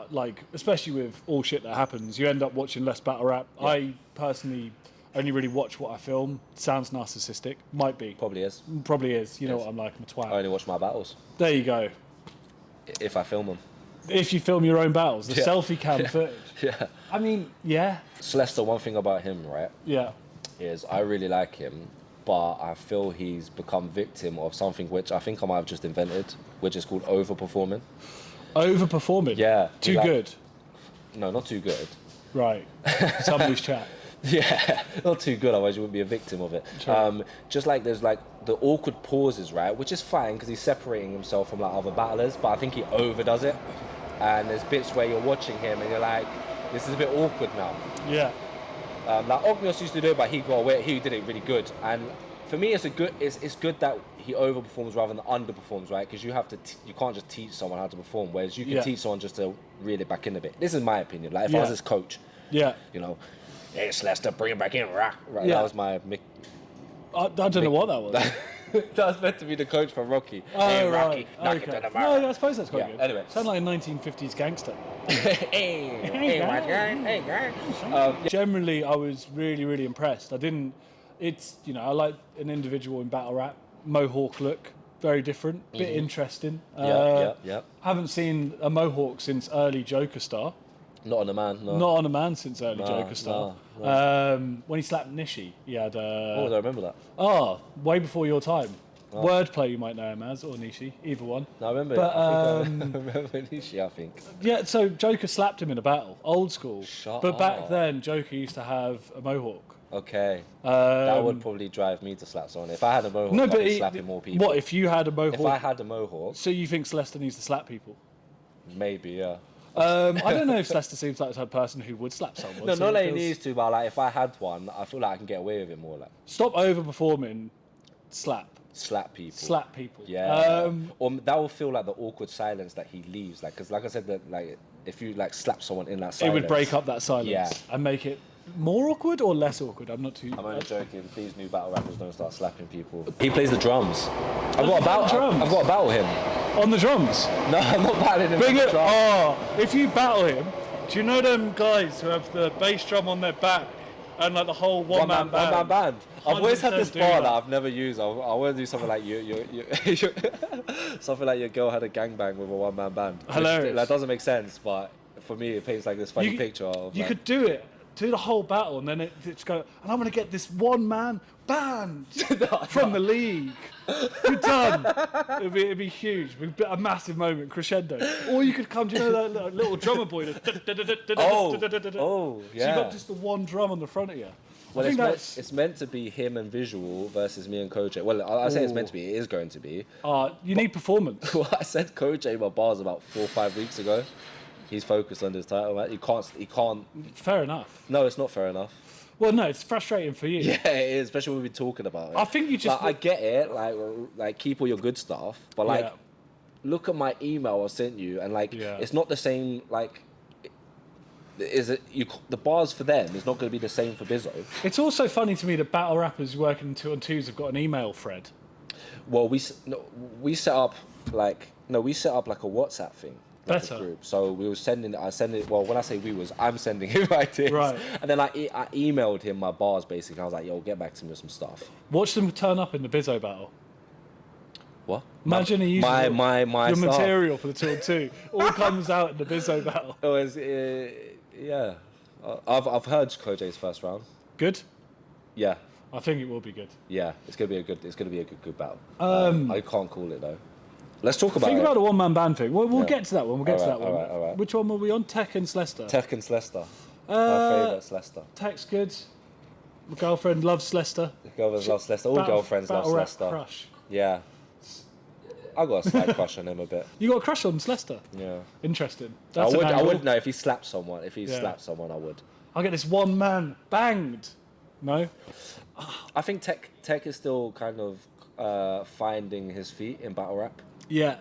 Speaker 2: like, especially with all shit that happens, you end up watching less battle rap. Yeah. I personally only really watch what I film. Sounds narcissistic. Might be.
Speaker 1: Probably is.
Speaker 2: You know what I'm like. I'm a twat.
Speaker 1: I only watch my battles.
Speaker 2: There you go.
Speaker 1: If I film them.
Speaker 2: If you film your own battles. The selfie cam footage.
Speaker 1: Yeah.
Speaker 2: I mean, yeah.
Speaker 1: Celeste, one thing about him, right?
Speaker 2: Yeah.
Speaker 1: Is I really like him, but I feel he's become victim of something which I think I might have just invented, which is called overperforming.
Speaker 2: Overperforming?
Speaker 1: Yeah.
Speaker 2: Too good?
Speaker 1: No, not too good.
Speaker 2: Right. Somebody's chat.
Speaker 1: Yeah, not too good, otherwise you wouldn't be a victim of it. Sure. Just like there's like the awkward pauses, right? Which is fine because he's separating himself from like other battlers, but I think he overdoes it. And there's bits where you're watching him and you're like, this is a bit awkward now.
Speaker 2: Yeah.
Speaker 1: Like Ognios used to do it, but he got away. He did it really good. And for me, it's good that he overperforms rather than underperforms, right? Because you can't just teach someone how to perform, whereas you can teach someone just to reel it back in a bit. This is my opinion. Like if I was his coach, you know, hey Celeste, bring it back in, right? Yeah. That was my.
Speaker 2: I don't know what that was.
Speaker 1: That was meant to be the coach for Rocky.
Speaker 2: Oh,
Speaker 1: hey,
Speaker 2: right.
Speaker 1: Rocky, knock it to the mark.
Speaker 2: No, I suppose that's quite good.
Speaker 1: Anyway.
Speaker 2: Sound like a 1950s gangster.
Speaker 1: hey, my guy. Hey, guy.
Speaker 2: Generally, I was really, really impressed. I like an individual in battle rap. Mohawk look, very different, bit interesting.
Speaker 1: Yeah.
Speaker 2: Haven't seen a Mohawk since early Joker Star.
Speaker 1: Not on a man, no.
Speaker 2: Not on a man since early Joker Star. No. When he slapped Nishi, he had...
Speaker 1: I remember that.
Speaker 2: Oh, way before your time. Oh. Wordplay, you might know him as, or Nishi, either one.
Speaker 1: No, I remember.
Speaker 2: But,
Speaker 1: I remember Nishi, I think.
Speaker 2: Yeah, so Joker slapped him in a battle, old school.
Speaker 1: Shut
Speaker 2: but
Speaker 1: up.
Speaker 2: back then, Joker used to have a Mohawk.
Speaker 1: Okay. That would probably drive me to slap someone. If I had a Mohawk, I'd be slapping more people.
Speaker 2: What, if you had a Mohawk?
Speaker 1: If I had a Mohawk...
Speaker 2: So you think Celeste needs to slap people?
Speaker 1: Maybe, yeah.
Speaker 2: I don't know if Celeste seems like the type of person who would slap someone.
Speaker 1: No, not that he needs to, but like if I had one, I feel like I can get away with it more. Like
Speaker 2: stop overperforming, slap people. Slap people.
Speaker 1: Yeah. Or that will feel like the awkward silence that he leaves. Like, because like I said, that like if you like slap someone in that silence,
Speaker 2: it would break up that silence and make it more awkward or less awkward. I'm
Speaker 1: only joking. Please, new battle rappers, don't start slapping people. He plays the drums. I've got to battle him.
Speaker 2: On the drums?
Speaker 1: No, I'm not battling him.
Speaker 2: Bring it. Oh, if you battle him, do you know them guys who have the bass drum on their back and like the whole one man band?
Speaker 1: I've always had this bar that I've never used. I want to do something like something like your girl had a gangbang with a one man band.
Speaker 2: Hilarious.
Speaker 1: That doesn't make sense, but for me it paints like this funny picture of.
Speaker 2: You could do it. Do the whole battle and then it's go, and I'm going to get this one man band from the league. You're done. It'd be huge. It'd be a massive moment, crescendo. Or you could come, do you know that little drummer boy?
Speaker 1: Oh, yeah.
Speaker 2: So you got just the one drum on the front of you.
Speaker 1: Well, it's meant to be him and Visual versus me and Kojo. Well, I say it's meant to be. It is going to be.
Speaker 2: You need performance.
Speaker 1: Well, I said Kojo in my bars about 4 or 5 weeks ago. He's focused on his title, man. He can't.
Speaker 2: Fair enough.
Speaker 1: No, it's not fair enough.
Speaker 2: Well, no, it's frustrating for you.
Speaker 1: Yeah, it is, especially when we're talking about it.
Speaker 2: I think you just.
Speaker 1: Like, I get it, like keep all your good stuff, but like, look at my email I sent you, and like, it's not the same. Like, the bars for them is not going to be the same for Bizzo.
Speaker 2: It's also funny to me that battle rappers working 2-on-2s have got an email thread.
Speaker 1: Well, we set up like a WhatsApp thing. like
Speaker 2: Better.
Speaker 1: a group. So we were sending. Well, when I say we was, I'm sending him ideas.
Speaker 2: Right.
Speaker 1: And then I emailed him my bars basically. I was like, yo, get back to me with some stuff.
Speaker 2: Watch them turn up in the Bizzo battle.
Speaker 1: What?
Speaker 2: Imagine he uses
Speaker 1: my
Speaker 2: your
Speaker 1: stuff.
Speaker 2: material for the 2-on-2. All comes out in the Bizzo battle.
Speaker 1: It was, yeah. I've heard Kojo's first round.
Speaker 2: Good.
Speaker 1: Yeah.
Speaker 2: I think it will be good.
Speaker 1: Yeah, it's gonna be a good battle. I can't call it though. Let's talk about
Speaker 2: Think
Speaker 1: it.
Speaker 2: about the one-man band thing. We'll get to that one.
Speaker 1: All right.
Speaker 2: Which one were we on? Tech and Celeste.
Speaker 1: Tech and Celeste. My favourite Celeste.
Speaker 2: Tech's good. My girlfriend loves Celeste.
Speaker 1: Girlfriends love Celeste. All girlfriends love Celeste.
Speaker 2: Crush.
Speaker 1: Yeah. I got a slight crush on him a bit.
Speaker 2: You got a crush on Celeste?
Speaker 1: Yeah.
Speaker 2: Interesting.
Speaker 1: I would know if he slapped someone. If he slapped someone, I would.
Speaker 2: I'll get this one man banged. No?
Speaker 1: I think Tech is still kind of finding his feet in battle rap.
Speaker 2: Yeah.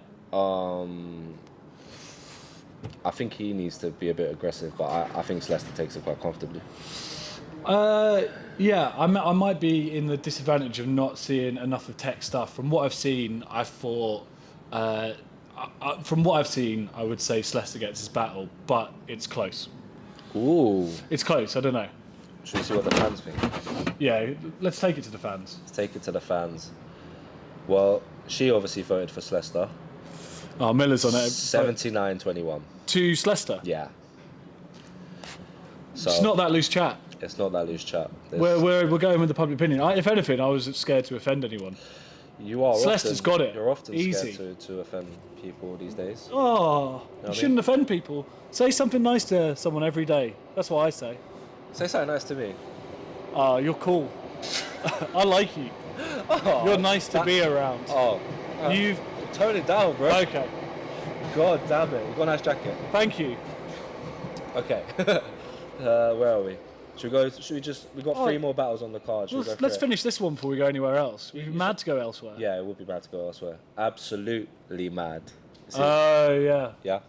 Speaker 1: I think he needs to be a bit aggressive, but I think Celeste takes it quite comfortably.
Speaker 2: Yeah, I might be in the disadvantage of not seeing enough of Tech stuff. From what I've seen, I thought... from what I've seen, I would say Celeste gets his battle, but it's close.
Speaker 1: Ooh.
Speaker 2: It's close, I don't know.
Speaker 1: Should we see what the fans think?
Speaker 2: Yeah, let's take it to the fans.
Speaker 1: Let's take it to the fans. Well, she obviously voted for Celeste.
Speaker 2: Oh, Miller's on it.
Speaker 1: 79-21.
Speaker 2: To Celeste?
Speaker 1: Yeah. So
Speaker 2: It's not that loose chat.
Speaker 1: It's not that loose chat.
Speaker 2: We're going with the public opinion. If anything, I was scared to offend anyone.
Speaker 1: You are.
Speaker 2: Celeste's got it.
Speaker 1: You're often
Speaker 2: Easy.
Speaker 1: scared to offend people these days.
Speaker 2: Oh, you shouldn't offend people. Say something nice to someone every day. That's what I say.
Speaker 1: Say something nice to me.
Speaker 2: Oh, you're cool. I like you.
Speaker 1: Oh,
Speaker 2: You're nice to be around.
Speaker 1: Oh.
Speaker 2: You've...
Speaker 1: Tone it down, bro.
Speaker 2: Okay.
Speaker 1: God damn it. You've got a nice jacket.
Speaker 2: Thank you.
Speaker 1: Okay. Where are we? Should we just... We've got 3 more battles on the card. Should we go for
Speaker 2: Let's
Speaker 1: it?
Speaker 2: finish this one before we go anywhere else. We're mad to go elsewhere.
Speaker 1: Yeah, it would be mad to go elsewhere. Absolutely mad.
Speaker 2: Oh, yeah.
Speaker 1: Yeah.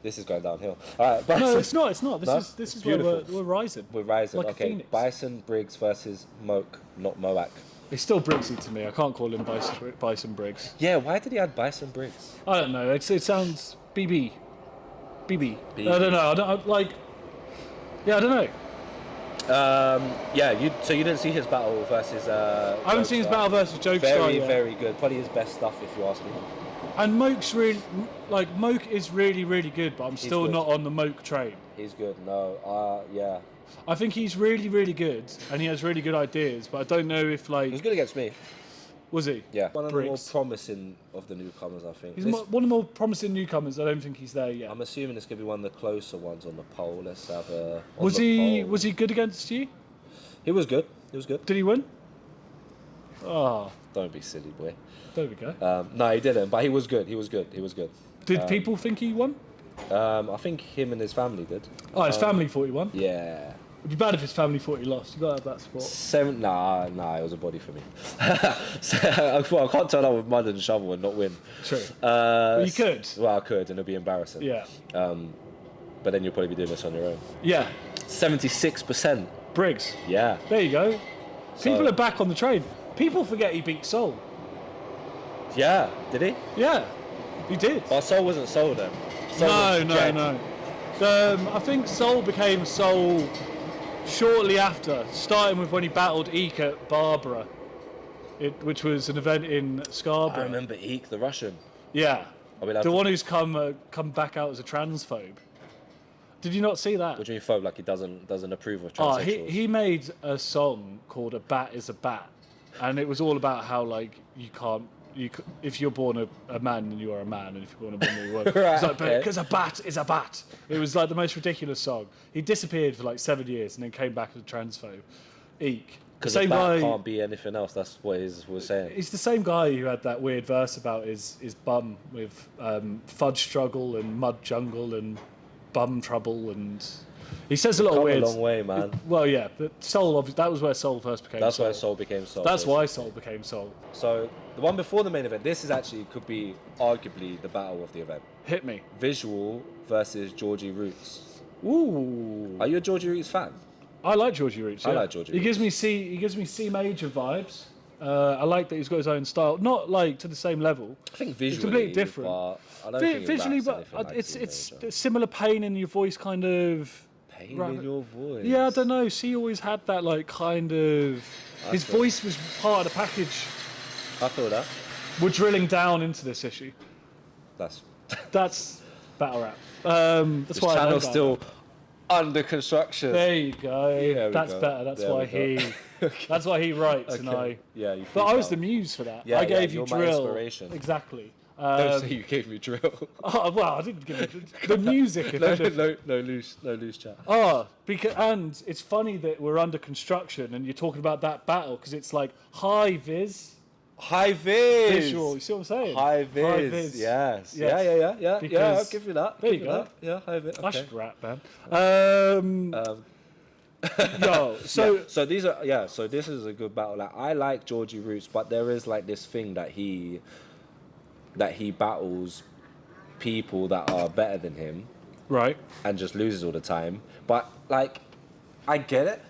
Speaker 1: This is going downhill. All right,
Speaker 2: No,
Speaker 1: Bison.
Speaker 2: it's not.
Speaker 1: No?
Speaker 2: This is where we're rising.
Speaker 1: We're rising.
Speaker 2: Like a
Speaker 1: Okay,
Speaker 2: phoenix.
Speaker 1: Bison, Briggz versus Moak, not Moak.
Speaker 2: It's still Briggsy to me. I can't call him Bison Briggz.
Speaker 1: Yeah, why did he add Bison Briggz?
Speaker 2: I don't know. It sounds BB. BB.
Speaker 1: BB.
Speaker 2: I don't know. I don't know.
Speaker 1: Yeah, so you didn't see his battle versus...
Speaker 2: I haven't seen his battle versus Jaqq
Speaker 1: Very,
Speaker 2: yet.
Speaker 1: very good. Probably his best stuff, if you ask me.
Speaker 2: And Moak is really, really good, but I'm still
Speaker 1: good.
Speaker 2: not on the Moak train.
Speaker 1: He's good. No, yeah.
Speaker 2: I think he's really, really good, and he has really good ideas, but I don't know if,
Speaker 1: He was good against me.
Speaker 2: Was he?
Speaker 1: Yeah. One of the more
Speaker 2: Briggz.
Speaker 1: promising of the newcomers, I think.
Speaker 2: He's one of the more promising newcomers. I don't think he's there yet.
Speaker 1: I'm assuming this could be one of the closer ones on the poll. Let's have a...
Speaker 2: Was he good against you?
Speaker 1: He was good. He was good.
Speaker 2: Did he win? Oh,
Speaker 1: Don't be silly, boy.
Speaker 2: there we go.
Speaker 1: No, he didn't, but he was good. He was good.
Speaker 2: Did people think he won?
Speaker 1: I think him and his family did.
Speaker 2: Oh, his family thought he won.
Speaker 1: Yeah.
Speaker 2: It'd be bad if his family thought he lost. You gotta have that support.
Speaker 1: Nah, it was a body for me. Well, I can't turn up with mud and shovel and not win.
Speaker 2: True. Well, you could.
Speaker 1: Well, I could, and it'd be embarrassing.
Speaker 2: Yeah.
Speaker 1: But then you'll probably be doing this on your own.
Speaker 2: Yeah.
Speaker 1: 76%.
Speaker 2: Briggz.
Speaker 1: Yeah.
Speaker 2: There you go. People
Speaker 1: So-
Speaker 2: are back on the train. People forget he beat Soul.
Speaker 1: Yeah. Did he?
Speaker 2: Yeah, he did.
Speaker 1: But Soul wasn't Soul then. Soul was Jaqq.
Speaker 2: No. I think Soul became Soul shortly after, starting with when he battled Eek at Barbara, which was an event in Scarborough.
Speaker 1: I remember Eek, the Russian.
Speaker 2: Yeah.
Speaker 1: Are we allowed
Speaker 2: The
Speaker 1: to-
Speaker 2: one who's come back out as a transphobe. Did you not see that?
Speaker 1: What do you mean phobe? Like he doesn't approve of
Speaker 2: Oh,
Speaker 1: transsexuals?
Speaker 2: he made a song called "A Bat Is a Bat," and it was all about how like if you're born a man, then you are a man, and if you're born a woman, you are.
Speaker 1: Right,
Speaker 2: It's like,
Speaker 1: okay.
Speaker 2: because a bat is a bat. It was like the most ridiculous song. He disappeared for like 7 years and then came back as a transphobe. Eek.
Speaker 1: Because a bat can't be anything else. That's what he was saying.
Speaker 2: He's the same guy who had that weird verse about his bum with fudge struggle and mud jungle and bum trouble, and he says a lot of
Speaker 1: Come
Speaker 2: weird.
Speaker 1: a long way, man.
Speaker 2: Well, yeah, but Soul. That was where Soul first became.
Speaker 1: That's
Speaker 2: Soul.
Speaker 1: where Soul became Soul.
Speaker 2: That's why Soul became Soul.
Speaker 1: So the one before the main event, this is actually could be arguably the battle of the event.
Speaker 2: Hit me.
Speaker 1: Visual versus Georgie Roots.
Speaker 2: Ooh.
Speaker 1: Are you a Georgie Roots fan?
Speaker 2: I like Georgie Roots.
Speaker 1: I
Speaker 2: Yeah.
Speaker 1: like Georgie
Speaker 2: He gives me C major vibes. I like that he's got his own style, not like to the same level.
Speaker 1: I think
Speaker 2: It's
Speaker 1: visually,
Speaker 2: completely different.
Speaker 1: but I don't think
Speaker 2: Visually,
Speaker 1: it
Speaker 2: but
Speaker 1: raps anything like
Speaker 2: it's
Speaker 1: Teenager.
Speaker 2: similar pain in your voice, kind of.
Speaker 1: Pain in your voice.
Speaker 2: Yeah, I don't know. C always had that like kind of. His voice was part of the package.
Speaker 1: I feel that.
Speaker 2: We're drilling down into this issue.
Speaker 1: That's
Speaker 2: battle rap. That's
Speaker 1: this
Speaker 2: why
Speaker 1: channel's still under construction.
Speaker 2: There you go.
Speaker 1: Yeah,
Speaker 2: that's better. That's why he. That's why he writes, and I.
Speaker 1: Yeah, you.
Speaker 2: But I was the muse for that.
Speaker 1: Yeah,
Speaker 2: I gave you
Speaker 1: you're
Speaker 2: drill.
Speaker 1: my inspiration.
Speaker 2: Exactly.
Speaker 1: Don't say you gave me drill.
Speaker 2: Oh, well, I didn't give you the music.
Speaker 1: no loose chat.
Speaker 2: Oh, and it's funny that we're under construction and you're talking about that battle because it's like high vis.
Speaker 1: High vis.
Speaker 2: Visual. You see what I'm saying?
Speaker 1: High vis. Yes. Yeah. I'll give you that.
Speaker 2: There you go.
Speaker 1: Yeah, high vis. Okay.
Speaker 2: I should rap, man. Yo,
Speaker 1: so these are so this is a good battle. Like I like Georgie Roots, but there is like this thing that he battles people that are better than him,
Speaker 2: right,
Speaker 1: and just loses all the time. But like, I get it.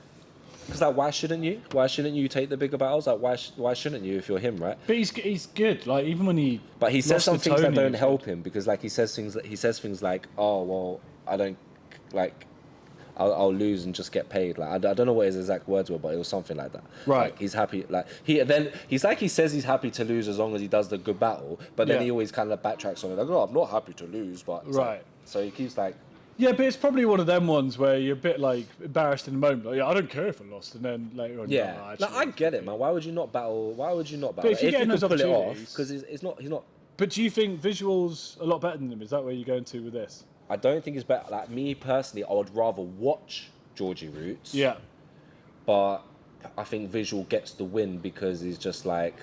Speaker 1: Because like, why shouldn't you? Why shouldn't you take the bigger battles? Like, why shouldn't you if you're him, right?
Speaker 2: But he's good. Like even when he.
Speaker 1: But he says some things that don't help
Speaker 2: good.
Speaker 1: him because like he says things like, oh well, I don't like. I'll lose and just get paid. Like I don't know what his exact words were, but it was something like that.
Speaker 2: Right.
Speaker 1: Like, he's happy. Like he says he's happy to lose as long as he does the good battle, but then he always kind of backtracks on it. Like, no, I'm not happy to lose, but
Speaker 2: right.
Speaker 1: Like, so he keeps like.
Speaker 2: Yeah, but it's probably one of them ones where you're a bit like embarrassed in the moment. Like, yeah, I don't care if I lost, and then later on.
Speaker 1: Yeah,
Speaker 2: no,
Speaker 1: I get it, man. Why would you not battle?
Speaker 2: But if you get those
Speaker 1: pull it off,
Speaker 2: opportunities,
Speaker 1: because he's not.
Speaker 2: But do you think visuals a lot better than him? Is that where you're going to with this?
Speaker 1: I don't think it's better. Like me personally, I would rather watch Georgie Roots.
Speaker 2: Yeah.
Speaker 1: But I think visual gets the win because he's just like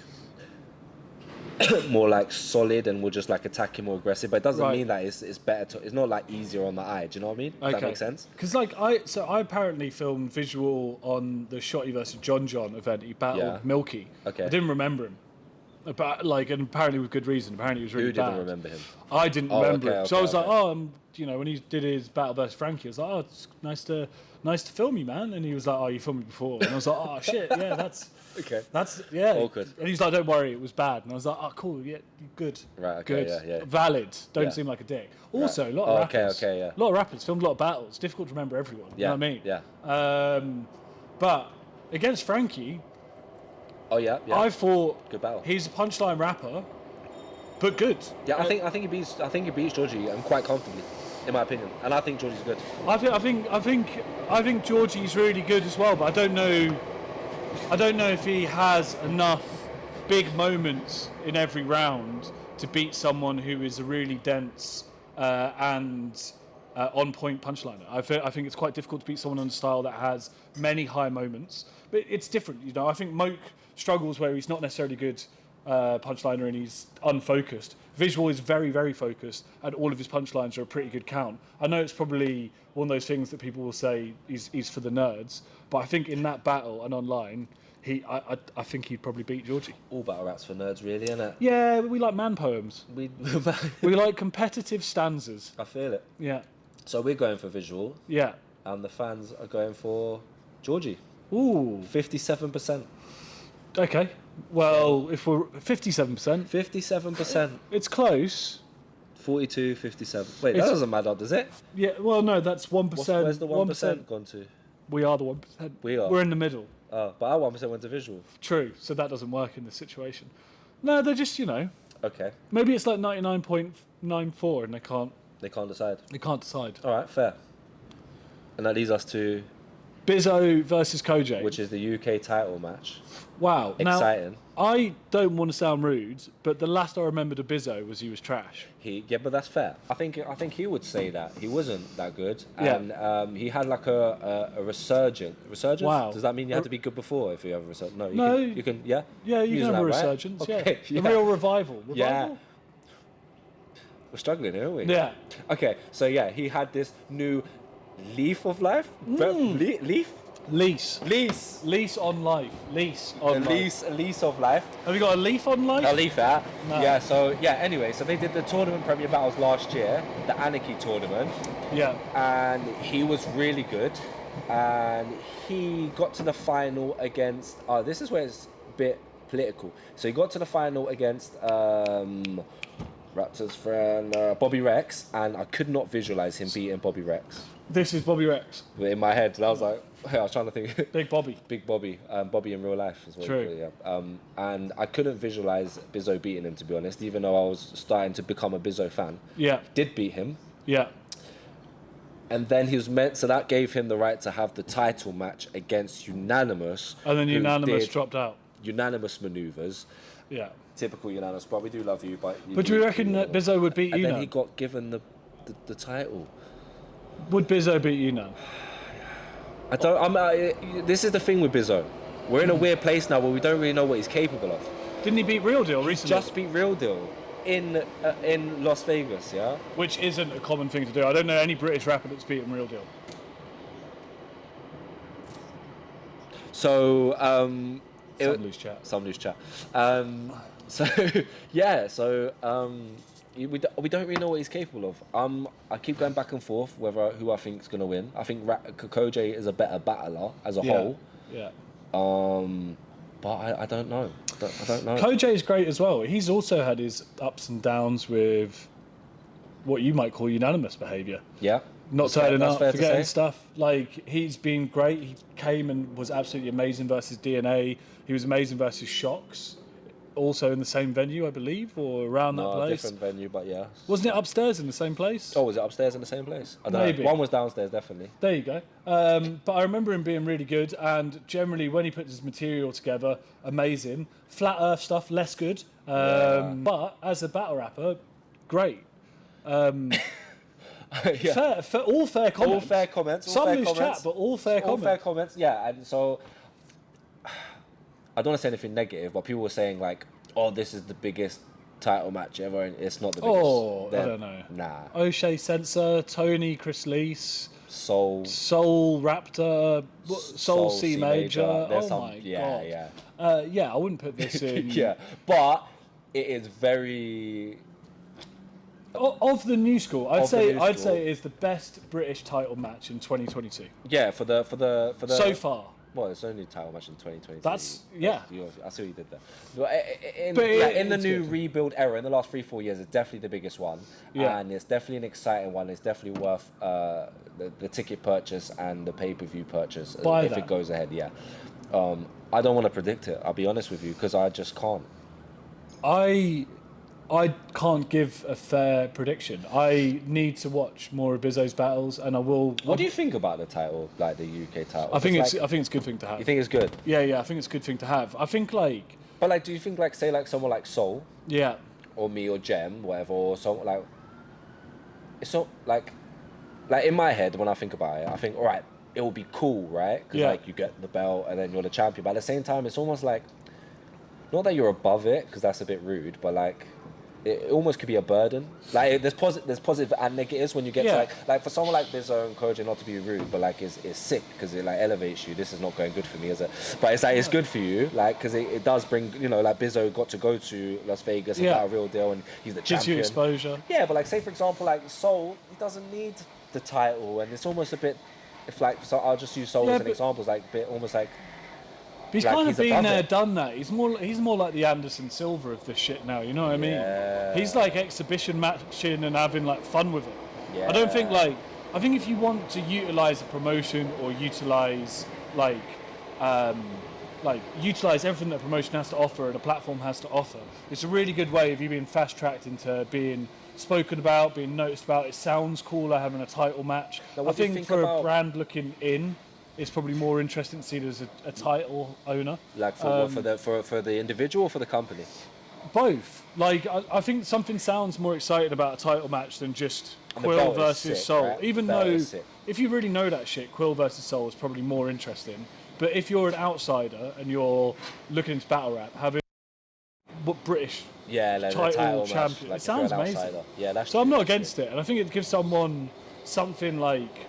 Speaker 1: more like solid and will just like attack him more aggressive. But it doesn't mean that it's better. It's not like easier on the eye. Do you know what I mean? Does that make sense?
Speaker 2: Because like I apparently filmed visual on the Shotty versus John event. He battled Milky.
Speaker 1: Okay.
Speaker 2: I didn't remember him. But like, and apparently with good reason. Apparently he was really bad.
Speaker 1: Who didn't remember him?
Speaker 2: I didn't remember him. So I was like,
Speaker 1: okay.
Speaker 2: when he did his battle versus Frankie, I was like, oh, it's nice to film you, man. And he was like, oh, you filmed me before. And I was like, oh shit, yeah, that's
Speaker 1: okay.
Speaker 2: That's
Speaker 1: Awkward.
Speaker 2: And he was like, don't worry, it was bad. And I was like, oh, cool, yeah, good.
Speaker 1: Right. Okay.
Speaker 2: Good.
Speaker 1: Yeah.
Speaker 2: Valid. Don't seem like a dick. Also, a lot of rappers.
Speaker 1: Okay. Yeah.
Speaker 2: A lot of rappers filmed a lot of battles. Difficult to remember everyone.
Speaker 1: Yeah.
Speaker 2: You know what
Speaker 1: Yeah.
Speaker 2: I mean? But against Frankie.
Speaker 1: Oh yeah.
Speaker 2: I thought
Speaker 1: good battle.
Speaker 2: He's a punchline rapper, but good.
Speaker 1: Yeah, I think he beats Georgie quite comfortably, in my opinion. And I think Georgie's good.
Speaker 2: I think Georgie's really good as well, but I don't know if he has enough big moments in every round to beat someone who is a really dense and on point punchliner. I think it's quite difficult to beat someone on a style that has many high moments, but it's different. You know, I think Moak struggles where he's not necessarily good punchliner and he's unfocused. Visual is very, very focused, and all of his punchlines are a pretty good count. I know it's probably one of those things that people will say is for the nerds, but I think in that battle and online, I think he'd probably beat Georgie.
Speaker 1: All battle raps for nerds, really, isn't it?
Speaker 2: Yeah, we like man poems. We like competitive stanzas.
Speaker 1: I feel it.
Speaker 2: Yeah.
Speaker 1: So we're going for visual.
Speaker 2: Yeah.
Speaker 1: And the fans are going for Georgie.
Speaker 2: Ooh.
Speaker 1: 57%.
Speaker 2: Okay. Well, if we're 57%.
Speaker 1: 57%.
Speaker 2: It's close.
Speaker 1: 42, 57. Wait, that doesn't matter, does it?
Speaker 2: Yeah, well, no, that's 1%.
Speaker 1: Where's the 1% gone to?
Speaker 2: We are the 1%.
Speaker 1: We are.
Speaker 2: We're in the middle.
Speaker 1: Oh, but our 1% went to visual.
Speaker 2: True, so that doesn't work in this situation. No, they're just,
Speaker 1: Okay.
Speaker 2: Maybe it's like 99.94 and they can't
Speaker 1: decide.
Speaker 2: They can't decide.
Speaker 1: All right, fair. And that leads us to
Speaker 2: Bizzo versus Kojo,
Speaker 1: which is the UK title match.
Speaker 2: Wow.
Speaker 1: Exciting.
Speaker 2: Now, I don't want to sound rude, but the last I remembered of Bizzo was he was trash.
Speaker 1: But that's fair. I think he would say that he wasn't that good,
Speaker 2: Yeah.
Speaker 1: and he had like a resurgence. Resurgence?
Speaker 2: Wow.
Speaker 1: Does that mean you have to be good before if you have a resurgence? No.
Speaker 2: No.
Speaker 1: You can. Yeah.
Speaker 2: Yeah, you
Speaker 1: Use
Speaker 2: can have a
Speaker 1: that, right?
Speaker 2: resurgence.
Speaker 1: Okay,
Speaker 2: Yeah. A real revival.
Speaker 1: Yeah. We're struggling, aren't we?
Speaker 2: Yeah.
Speaker 1: Okay, so yeah, he had this new leaf of life. Leaf.
Speaker 2: Lease on life. Lease on life.
Speaker 1: A lease of life.
Speaker 2: Have you got a leaf on life?
Speaker 1: A leaf out.
Speaker 2: No.
Speaker 1: Yeah, so anyway, so they did the tournament premier battles last year, the Anarchy tournament.
Speaker 2: Yeah.
Speaker 1: And he was really good. And he got to the final against this is where it's a bit political. So he got to the final against Raptor's friend Bobby Rex, and I could not visualize him beating Bobby Rex.
Speaker 2: This is Bobby Rex.
Speaker 1: In my head, and I was like, I was trying to think.
Speaker 2: Big Bobby.
Speaker 1: Big Bobby. Bobby in real life as well.
Speaker 2: True.
Speaker 1: Yeah. And I couldn't visualize Bizzo beating him, to be honest, even though I was starting to become a Bizzo fan.
Speaker 2: Yeah.
Speaker 1: Did beat him.
Speaker 2: Yeah.
Speaker 1: And then he was so that gave him the right to have the title match against Unanimous.
Speaker 2: And then
Speaker 1: who
Speaker 2: Unanimous
Speaker 1: did
Speaker 2: dropped out.
Speaker 1: Unanimous maneuvers.
Speaker 2: Yeah.
Speaker 1: Typical Unanimous, but we do love you. But
Speaker 2: do we reckon that Bizzo would beat
Speaker 1: And
Speaker 2: Unan?
Speaker 1: then he got given the title.
Speaker 2: Would Bizzo beat Unan?
Speaker 1: I don't. This is the thing with Bizzo. We're in a weird place now where we don't really know what he's capable of.
Speaker 2: Didn't he beat Real Deal recently?
Speaker 1: Just beat Real Deal in Las Vegas, yeah.
Speaker 2: Which isn't a common thing to do. I don't know any British rapper that's beaten Real Deal.
Speaker 1: So
Speaker 2: Some loose chat.
Speaker 1: Some loose chat. So yeah. So we don't really know what he's capable of. I keep going back and forth who I think is gonna win. I think Kojo is a better battler as a whole.
Speaker 2: Yeah.
Speaker 1: But I don't know. I don't know.
Speaker 2: Kojo is great as well. He's also had his ups and downs with what you might call unanimous behaviour.
Speaker 1: Yeah.
Speaker 2: Not turning up,
Speaker 1: fair to
Speaker 2: forgetting
Speaker 1: say.
Speaker 2: stuff. Like, he's been great. He came and was absolutely amazing versus DNA. He was amazing versus Shocks. Also in the same venue, I believe, or around that place.
Speaker 1: Different venue, but yeah.
Speaker 2: Wasn't it upstairs in the same place?
Speaker 1: Oh, was it upstairs in the same place? I don't
Speaker 2: Maybe.
Speaker 1: know. One was downstairs, definitely.
Speaker 2: There you go. But I remember him being really good, and generally when he puts his material together, amazing. Flat Earth stuff, less good. But as a battle rapper, great.
Speaker 1: Yeah.
Speaker 2: All fair comments.
Speaker 1: All fair comments.
Speaker 2: Some loose chat, but all fair comments.
Speaker 1: All fair comments, yeah. And so, I don't want to say anything negative, but people were saying like, "Oh, this is the biggest title match ever," and it's not the biggest.
Speaker 2: Oh, I don't know.
Speaker 1: Nah.
Speaker 2: O'Shea Sensor, Tony, Chris Lees,
Speaker 1: Soul
Speaker 2: Raptor, Soul C Major.
Speaker 1: There's
Speaker 2: Oh my god. Yeah, I wouldn't put this in.
Speaker 1: Yeah, but it is very.
Speaker 2: Of the new school, I'd say
Speaker 1: school.
Speaker 2: it is the best British title match in 2022
Speaker 1: Yeah, for the
Speaker 2: so far.
Speaker 1: Well, it's only title match in 2020.
Speaker 2: That's yeah.
Speaker 1: I see what you did there. In the new
Speaker 2: good.
Speaker 1: rebuild era, in the last 3-4 years, it's definitely the biggest one, and it's definitely an exciting one. It's definitely worth the ticket purchase and the pay-per-view purchase if it goes ahead. Yeah, I don't want to predict it. I'll be honest with you because I just can't.
Speaker 2: I can't give a fair prediction. I need to watch more of Bizzo's battles, and I will.
Speaker 1: What do you think about the title, like the UK title?
Speaker 2: I think it's a good thing to have.
Speaker 1: You think it's good?
Speaker 2: Yeah, I think it's a good thing to have. I think
Speaker 1: But like, do you think like say like someone like Soul?
Speaker 2: Yeah.
Speaker 1: Or me or Gem, whatever, or someone like. It's not like in my head when I think about it, I think all right, it will be cool, right? Because like you get the belt and then you're the champion. But at the same time, it's almost like, not that you're above it, because that's a bit rude, but like. It almost could be a burden. Like there's positive and negatives when you get to like for someone like Bizzo and Kojo, not to be rude, but like it's sick because it like elevates you. This is not going good for me, is it? But it's like it's good for you, like because it does bring like Bizzo got to go to Las Vegas and got a real deal, and he's the champion.
Speaker 2: Gives you exposure.
Speaker 1: Yeah, but like say for example like Soul, he doesn't need the title, and it's almost a bit. If like so, I'll just use Soul as an example, like a bit almost like.
Speaker 2: He's
Speaker 1: like
Speaker 2: kind of been there,
Speaker 1: it.
Speaker 2: done that. He's more like the Anderson Silva of this shit now. You know what I mean? He's like exhibition matching and having like fun with it.
Speaker 1: Yeah.
Speaker 2: I don't think I think if you want to utilize a promotion or utilize utilize everything that a promotion has to offer and a platform has to offer, it's a really good way of you being fast tracked into being spoken about, being noticed about. It sounds cooler having a title match.
Speaker 1: Now,
Speaker 2: I think for a brand looking in. It's probably more interesting to see it as a title owner. Like
Speaker 1: for the individual or for the company?
Speaker 2: Both. Like I think something sounds more exciting about a title match than just Quill versus Soul. Right? Even though if you really know that shit, Quill versus Soul is probably more interesting. But if you're an outsider and you're looking into battle rap, having British title champion, it sounds amazing.
Speaker 1: Yeah, that's
Speaker 2: so I'm not against it, and I think it gives someone something like.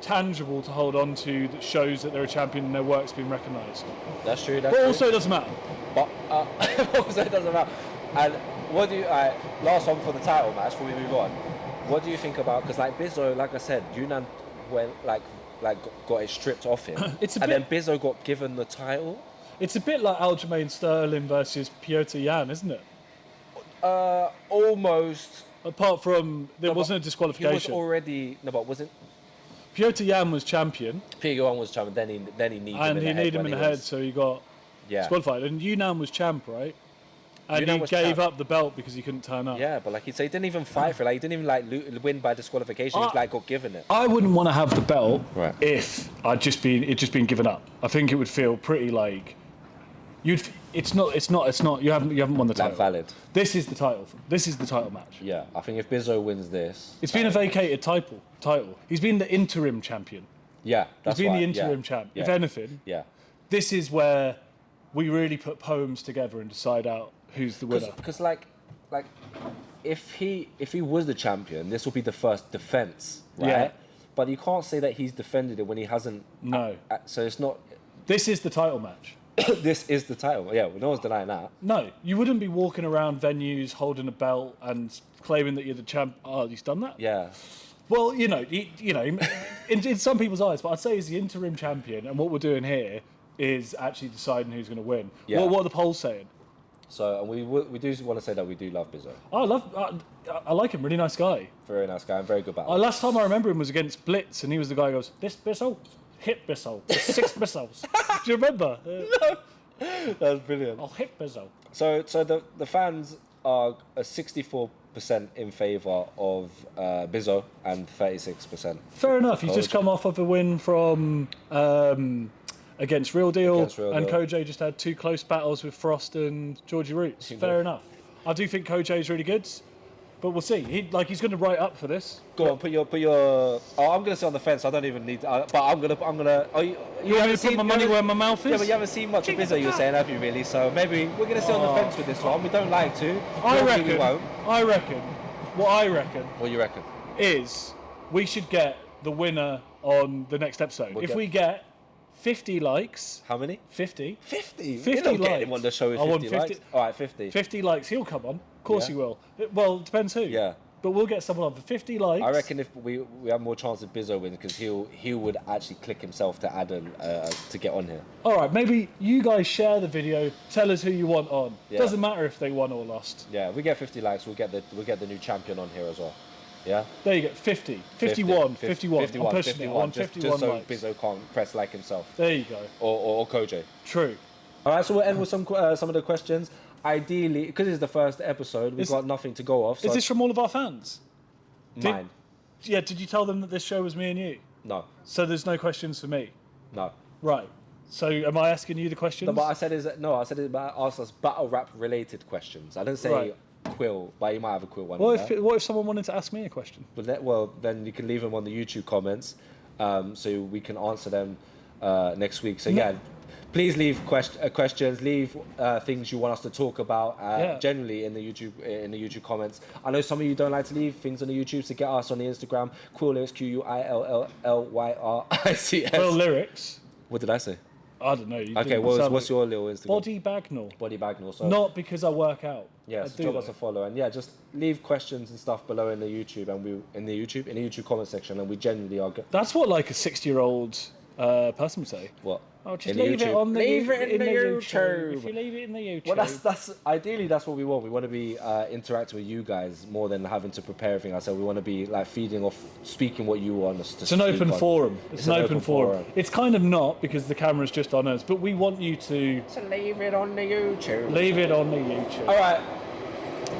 Speaker 2: Tangible to hold on to that shows that they're a champion and their work's been recognised.
Speaker 1: That's true.
Speaker 2: But also it doesn't matter.
Speaker 1: But also it doesn't matter. And what do you? Last one for the title match before we move on. What do you think about? Because like Bizzo, like I said, Yunnan went got it stripped off him, then Bizzo got given the title.
Speaker 2: It's a bit like Aljamain Sterling versus Piotr Jan, isn't it?
Speaker 1: Almost.
Speaker 2: Apart from there wasn't a
Speaker 1: He
Speaker 2: disqualification.
Speaker 1: was already wasn't.
Speaker 2: Piotr Jan was champion,
Speaker 1: Peter One was champion. Then he needed
Speaker 2: and
Speaker 1: him in
Speaker 2: he
Speaker 1: the head
Speaker 2: needed him
Speaker 1: when
Speaker 2: in
Speaker 1: he
Speaker 2: the
Speaker 1: was-
Speaker 2: head, so he got
Speaker 1: Yeah.
Speaker 2: disqualified. And Yunnan was champ, right? And
Speaker 1: Yunnan
Speaker 2: he
Speaker 1: was
Speaker 2: gave
Speaker 1: champ.
Speaker 2: up the belt because he couldn't turn up.
Speaker 1: Yeah, but like he said, he didn't even fight for it. Like, he didn't even like win by disqualification. He like got given it.
Speaker 2: I wouldn't want to have the belt
Speaker 1: Right.
Speaker 2: if I'd just been given up. I think it would feel pretty like it's not. You haven't won the title.
Speaker 1: Like valid.
Speaker 2: This is the title. This is the title match.
Speaker 1: Yeah, I think if Bizzo wins this,
Speaker 2: It's been a vacated title. He's been the interim champion.
Speaker 1: yeah, that's
Speaker 2: He's been
Speaker 1: right.
Speaker 2: the interim
Speaker 1: yeah.
Speaker 2: champ.
Speaker 1: Yeah.
Speaker 2: If anything,
Speaker 1: Yeah.
Speaker 2: this is where we really put poems together and decide out who's the winner.
Speaker 1: Because like if he was the champion, this will be the first defense, right?
Speaker 2: Yeah.
Speaker 1: But you can't say that he's defended it when he hasn't.
Speaker 2: No.
Speaker 1: So it's not.
Speaker 2: This is the title match.
Speaker 1: This is the title. Yeah, well, no one's denying that.
Speaker 2: No, you wouldn't be walking around venues holding a belt and claiming that you're the champ. Oh, he's done that?
Speaker 1: Yeah.
Speaker 2: Well, in some people's eyes, but I'd say he's the interim champion, and what we're doing here is actually deciding who's going to win.
Speaker 1: Yeah.
Speaker 2: What are the polls saying?
Speaker 1: So and we do want to say that we do love Bizzo.
Speaker 2: I like him, really nice guy.
Speaker 1: Very nice guy and very good battle.
Speaker 2: Last time I remember him was against Blitz, and he was the guy who goes, this Bizzo, hit Bizzo, 6 Bizzos. Do you remember?
Speaker 1: No. That's brilliant.
Speaker 2: I'll hit Bizzo.
Speaker 1: So the fans are 64% in favour of Bizzo and 36%.
Speaker 2: Fair enough. He's just come off of a win from against Real Deal,
Speaker 1: Against Real
Speaker 2: and
Speaker 1: Deal.
Speaker 2: Kojo just had 2 close battles with Frost and Georgie Roots. Fair enough. I do think Kojo's really good, but we'll see. He's going to write up for this.
Speaker 1: Go on, put your. Oh, I'm gonna sit on the fence. I don't even need. But I'm gonna. Oh, you
Speaker 2: You want me
Speaker 1: haven't
Speaker 2: to put my money where my mouth is?
Speaker 1: Yeah, but you haven't seen much of Bizzo, you were saying, have you? Really? So maybe we're gonna sit on the fence with this one. We don't like to.
Speaker 2: I
Speaker 1: Normally we
Speaker 2: reckon.
Speaker 1: won't.
Speaker 2: What I reckon
Speaker 1: What do you reckon?
Speaker 2: is we should get the winner on the next episode. If we get 50 likes,
Speaker 1: How many?
Speaker 2: 50.
Speaker 1: 50.
Speaker 2: 50
Speaker 1: You're not getting
Speaker 2: likes.
Speaker 1: him on the show with
Speaker 2: I want
Speaker 1: 50 likes.
Speaker 2: 50.
Speaker 1: All right, 50.
Speaker 2: 50 likes, he'll come on. Of course
Speaker 1: Yeah.
Speaker 2: he will. Well, it depends who.
Speaker 1: Yeah.
Speaker 2: But we'll get someone on for 50 likes.
Speaker 1: I reckon if we have more chance of Bizzo winning because he would actually click himself to add to get on here.
Speaker 2: All right, maybe you guys share the video. Tell us who you want on.
Speaker 1: Yeah.
Speaker 2: Doesn't matter if they won or lost.
Speaker 1: Yeah, we get 50 likes. We'll get the new champion on here as well. Yeah.
Speaker 2: There you go. 50. 51. 51. I'm pushing it. I want
Speaker 1: just
Speaker 2: 51
Speaker 1: so
Speaker 2: likes.
Speaker 1: Bizzo can't press like himself.
Speaker 2: There you go.
Speaker 1: Or Kojo.
Speaker 2: True.
Speaker 1: All right, so we'll end with some of the questions. Ideally, because it's the first episode, we've got nothing to go off. So
Speaker 2: Is this from all of our fans?
Speaker 1: mine?
Speaker 2: Did you tell them that this show was me and you?
Speaker 1: No,
Speaker 2: So there's no questions for me?
Speaker 1: no.
Speaker 2: Right. So am I asking you the questions?
Speaker 1: No, but I said about ask us battle rap related questions. I didn't say
Speaker 2: Right.
Speaker 1: Quill, but you might have a Quill one.
Speaker 2: What if someone wanted to ask me a question?
Speaker 1: Well, then you can leave them on the YouTube comments, so we can answer them next week. So yeah, please leave questions, leave things you want us to talk about. Generally in the YouTube comments. I know some of you don't like to leave things on the YouTube, so get us on the Instagram. Quill Lyrics, QUILLLYRICS.
Speaker 2: Quill Lyrics.
Speaker 1: What did I say?
Speaker 2: I don't know.
Speaker 1: Okay, what's your little Instagram?
Speaker 2: Body Bagnall.
Speaker 1: Body Bagnall. So
Speaker 2: Not because I work out.
Speaker 1: yeah,
Speaker 2: I
Speaker 1: so
Speaker 2: do
Speaker 1: drop us
Speaker 2: though.
Speaker 1: a follow, and yeah, just leave questions and stuff below in the YouTube, and in the YouTube comment section, and we genuinely are good.
Speaker 2: That's what like a 60-year-old person would say.
Speaker 1: What?
Speaker 2: Oh, just
Speaker 1: In the
Speaker 2: leave it
Speaker 1: YouTube.
Speaker 2: on the
Speaker 1: Leave it in the
Speaker 2: YouTube.
Speaker 1: YouTube.
Speaker 2: If you leave it in the YouTube.
Speaker 1: Well, that's ideally that's what we want. We want to be interacting with you guys more than having to prepare everything ourselves. We want to be like feeding off, speaking what you want us to.
Speaker 2: It's an
Speaker 1: speak
Speaker 2: open
Speaker 1: on.
Speaker 2: forum. It's an open forum. It's kind of not because the camera's just on us, but we want you to
Speaker 1: So leave it on the YouTube.
Speaker 2: leave it on the YouTube.
Speaker 1: All right.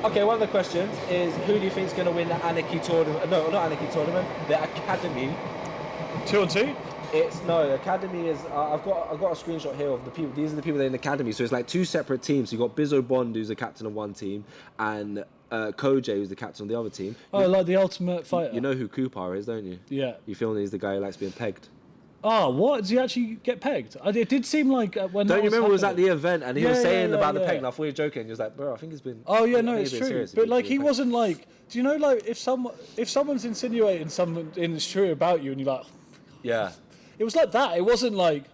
Speaker 1: Okay, one of the questions is who do you think is going to win the Anarchy tournament? No, not Anarchy tournament. The Academy.
Speaker 2: 2-on-2?
Speaker 1: The Academy is. I've got a screenshot here of the people. These are the people that are in the Academy. So it's like 2 separate teams. You got Bizzo Bond, who's the captain of one team, and Kojo, who's the captain of the other team.
Speaker 2: Oh, like the Ultimate Fighter.
Speaker 1: You know who Kupar is, don't you?
Speaker 2: Yeah.
Speaker 1: You feel he's the guy who likes being pegged.
Speaker 2: Oh, what? Does he actually get pegged? It did seem like when.
Speaker 1: Don't
Speaker 2: that
Speaker 1: you remember? He was at
Speaker 2: happening-
Speaker 1: the event and he was saying about the
Speaker 2: yeah.
Speaker 1: peg, and I thought he was joking. He was like, "Bro, I think he's been."
Speaker 2: Oh yeah,
Speaker 1: I
Speaker 2: no,
Speaker 1: think
Speaker 2: it's
Speaker 1: he's been
Speaker 2: true.
Speaker 1: serious
Speaker 2: But
Speaker 1: about
Speaker 2: like,
Speaker 1: being
Speaker 2: he
Speaker 1: pegged.
Speaker 2: wasn't like. Do you know, like, if someone's insinuating something it's true about you, and you're like,
Speaker 1: Yeah.
Speaker 2: it was like that. It wasn't like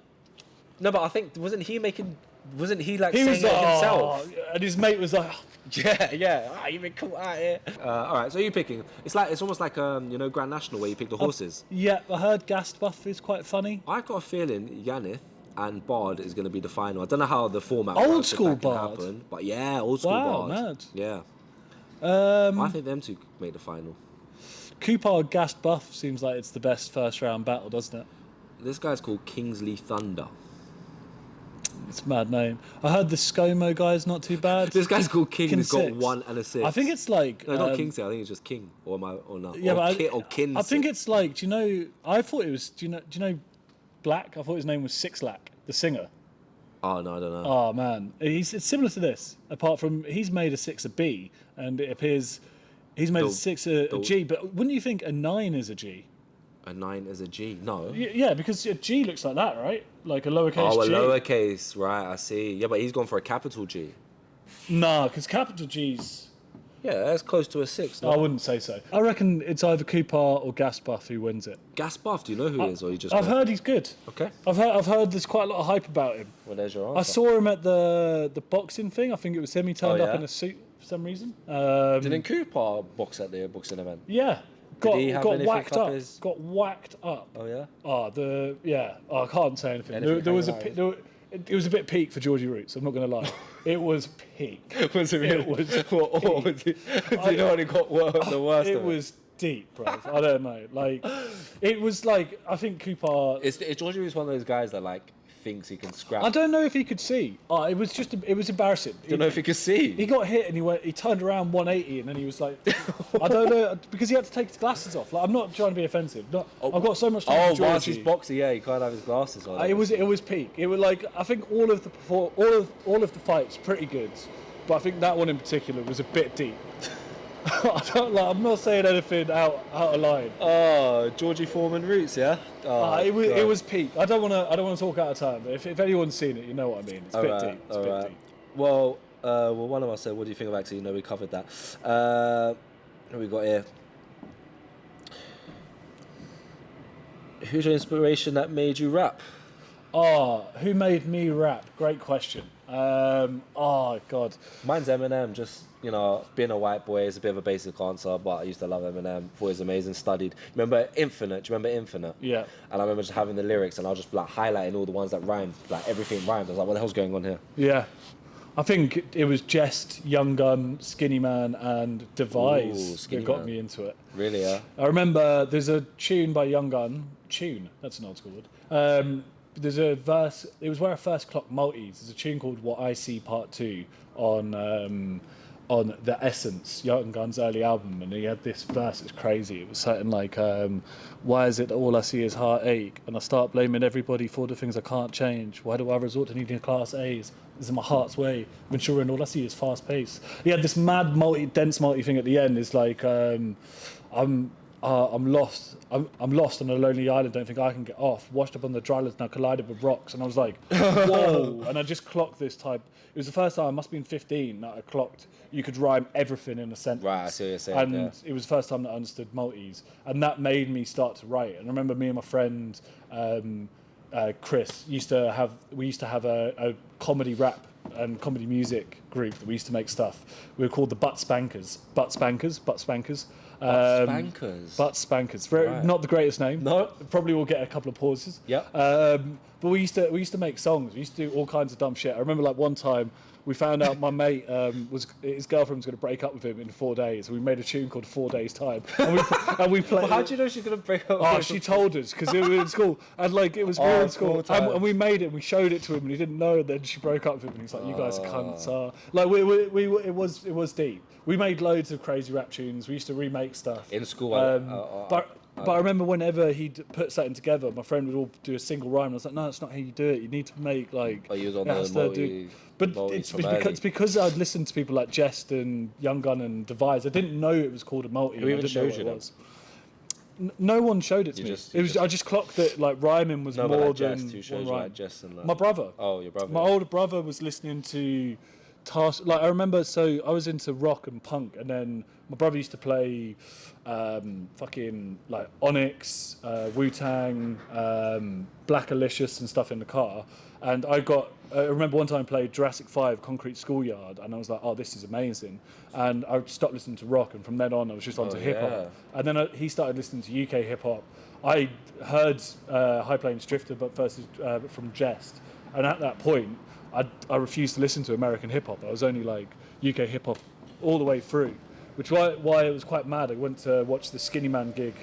Speaker 1: No, but I think wasn't he like
Speaker 2: he
Speaker 1: saying
Speaker 2: was
Speaker 1: it
Speaker 2: like,
Speaker 1: himself?
Speaker 2: and his mate was like,
Speaker 1: Yeah. You've been caught out here. All right, so you're picking. It's almost like Grand National where you pick the horses.
Speaker 2: yeah. I heard Gast Buff is quite funny.
Speaker 1: I've got a feeling Yanith and Bard is going to be the final. I don't know how the format
Speaker 2: Old
Speaker 1: works, if
Speaker 2: school
Speaker 1: that can
Speaker 2: Bard?
Speaker 1: happen, but yeah, old school
Speaker 2: Wow,
Speaker 1: Bard.
Speaker 2: mad.
Speaker 1: Yeah. I think them two make the final.
Speaker 2: Coupar Gassed Buff seems like it's the best first round battle, doesn't it?
Speaker 1: This guy's called Kingsley Thunder.
Speaker 2: It's a mad name. I heard the ScoMo guy's not too bad.
Speaker 1: This guy's called King. He's got
Speaker 2: 6.
Speaker 1: 1 and a 6.
Speaker 2: I think it's like
Speaker 1: No, not Kingsley. I think it's just King or not.
Speaker 2: Yeah,
Speaker 1: or
Speaker 2: but
Speaker 1: or Kin.
Speaker 2: I think it's like. Do you know? I thought it was. Do you know? Black. I thought his name was Sixlack, the singer.
Speaker 1: Oh no, I don't know.
Speaker 2: Oh man, it's similar to this. Apart from he's made a 6 a B, and it appears he's made a 6 a G. But wouldn't you think a 9 is a G?
Speaker 1: A 9 is a G. No.
Speaker 2: Yeah, because a G looks like that, right? Like a lowercase G.
Speaker 1: Oh, a lowercase. Right, I see. Yeah, but he's gone for a capital G.
Speaker 2: Nah, because capital G's.
Speaker 1: Yeah, that's close to a 6. No?
Speaker 2: I wouldn't say so. I reckon it's either Coupar or Gas Buff who wins it.
Speaker 1: Gas Buff, do you know who he is, or you just?
Speaker 2: I've heard he's good.
Speaker 1: Okay.
Speaker 2: I've heard there's quite a lot of hype about him.
Speaker 1: Well, there's your
Speaker 2: I
Speaker 1: answer.
Speaker 2: saw him at the boxing thing. I think it was him. He turned up
Speaker 1: yeah?
Speaker 2: in a suit for some reason.
Speaker 1: Didn't Cooper box at the boxing event?
Speaker 2: Yeah.
Speaker 1: Did he have anything
Speaker 2: whacked
Speaker 1: up
Speaker 2: up.
Speaker 1: his-
Speaker 2: Got whacked up.
Speaker 1: Oh yeah.
Speaker 2: I can't say anything.
Speaker 1: Anything
Speaker 2: There was
Speaker 1: hanging out.
Speaker 2: it was a bit peak for Georgie Roots. I'm not going to lie. It was peak.
Speaker 1: Was it really?
Speaker 2: It was.
Speaker 1: What was he? Do you know when he got the worst?
Speaker 2: It
Speaker 1: of
Speaker 2: was deep, bro. I don't know. Like, it was like I think Cooper.
Speaker 1: Is Georgie was one of those guys that like thinks he can scrap?
Speaker 2: I don't know if he could see. It was just. It was embarrassing.
Speaker 1: don't know if he could see.
Speaker 2: He got hit and he turned around 180 and then he was like, I don't know, because he had to take his glasses off. Like, I'm not trying to be offensive. I've got so much time for
Speaker 1: whilst he's
Speaker 2: Georgie.
Speaker 1: boxing, yeah, he can't have his glasses on.
Speaker 2: It was peak. It was like I think all of the fights pretty good, but I think that one in particular was a bit deep. I'm not saying anything out of line.
Speaker 1: Oh, Georgie Foreman roots, yeah. Oh,
Speaker 2: It was peak. I don't want to talk out of time. But if anyone's seen it, you know what I mean. It's a bit deep. It's a bit deep.
Speaker 1: Well, one of us said, "What do you think of Axie?" You know, we covered that. What we got here? Who's your inspiration that made you rap?
Speaker 2: Who made me rap? Great question. God.
Speaker 1: Mine's Eminem. Just being a white boy is a bit of a basic answer, but I used to love Eminem. Thought he was amazing. Studied. Remember Infinite? Do you remember Infinite?
Speaker 2: Yeah.
Speaker 1: And I remember just having the lyrics, and I was just like highlighting all the ones that rhymed. Like everything rhymed. I was like, what the hell's going on here?
Speaker 2: Yeah. I think it was Jest, Young Gun, Skinny Man, and Devise that got me into it.
Speaker 1: Really, yeah.
Speaker 2: I remember there's a tune by Young Gun. That's an old school word. There's a verse. It was where I first clocked multis. There's a tune called "What I See" Part 2 on the Essence, Young Gun's early album, and he had this verse. It's crazy. It was something like, "Why is it all I see is heartache, and I start blaming everybody for the things I can't change? Why do I resort to needing class A's? This is my heart's way. I'm ensuring all I see is fast pace." He had this mad dense multi thing at the end. It's like, I'm lost. I'm lost on a lonely island. Don't think I can get off. Washed up on the drylands now, collided with rocks. And I was like, whoa! And I just clocked this type. It was the first time. I must have been 15 that I clocked. You could rhyme everything in a sentence.
Speaker 1: Right, I see what you're saying.
Speaker 2: And it was the first time that I understood multis, and that made me start to write. And I remember me and my friend Chris used to have a comedy rap and comedy music group that we used to make stuff. We were called the Butt Spankers. Butt Spankers. Butt Spankers. Very, not the greatest name.
Speaker 1: No.
Speaker 2: Probably will get a couple of pauses.
Speaker 1: Yeah.
Speaker 2: But we used to make songs. We used to do all kinds of dumb shit. I remember like one time we found out my mate his girlfriend was going to break up with him in 4 days. We made a tune called 4 Days Time, and we played.
Speaker 1: Well, how do you know she's going to break up?
Speaker 2: Oh, she told us because it was in school, and like it was real in school, and we made it. And we showed it to him, and he didn't know. And then she broke up with him, and he's like, "You guys are cunts." Like it was deep. We made loads of crazy rap tunes. We used to remake stuff
Speaker 1: In school,
Speaker 2: but I remember whenever he'd put something together, my friend would all do a single rhyme. And I was like, no, that's not how you do it. You need to make like.
Speaker 1: Oh, you was on the
Speaker 2: But it's because I'd listened to people like Jest and Young Gun and Devise. I didn't know it was called a multi.
Speaker 1: Who even showed you
Speaker 2: it was. No one showed it to me. I just clocked that like rhyming was more
Speaker 1: like
Speaker 2: than
Speaker 1: Jest, who shows
Speaker 2: one rhyme.
Speaker 1: like Jest and
Speaker 2: My brother.
Speaker 1: Oh, your brother.
Speaker 2: My older brother was listening to I remember, so I was into rock and punk, and then my brother used to play fucking like Onyx, Wu-Tang, Black Alicious and stuff in the car, And I remember one time I played Jurassic 5 Concrete Schoolyard, and I was like, oh, this is amazing. And I stopped listening to rock, and from then on I was just onto hip hop. And then he started listening to UK hip hop. I heard High Plains Drifter, but first from Jest. And at that point, I refused to listen to American hip hop. I was only like UK hip hop all the way through, which why it was quite mad. I went to watch the Skinny Man gig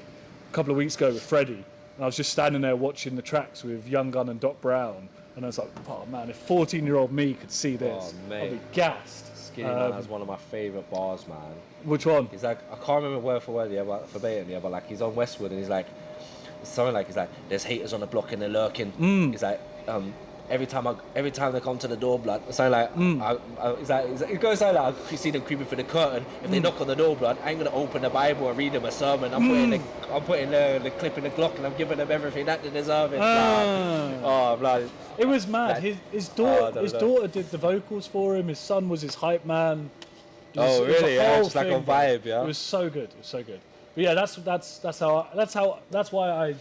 Speaker 2: a couple of weeks ago with Freddie, and I was just standing there watching the tracks with Young Gun and Doc Brown, and I was like, oh man, if 14-year-old me could see this, I'd be gassed.
Speaker 1: Skinny Man has one of my favourite bars, man.
Speaker 2: Which one?
Speaker 1: He's like, I can't remember word for word, but verbatim, but like he's on Westwood and he's like, something like, he's like, there's haters on the block and they're lurking. He's like, every time they come to the door, blood. So like, it goes like, I see them creeping through the curtain. If they knock on the door, blood, I ain't gonna open the Bible and read them a sermon. I'm putting the clip in the Glock and I'm giving them everything that they deserve. Blood.
Speaker 2: It was mad. Like, his daughter did the vocals for him. His son was his hype man.
Speaker 1: Really? Yeah, just like a vibe. Yeah.
Speaker 2: It was so good. It was so good. But yeah, that's why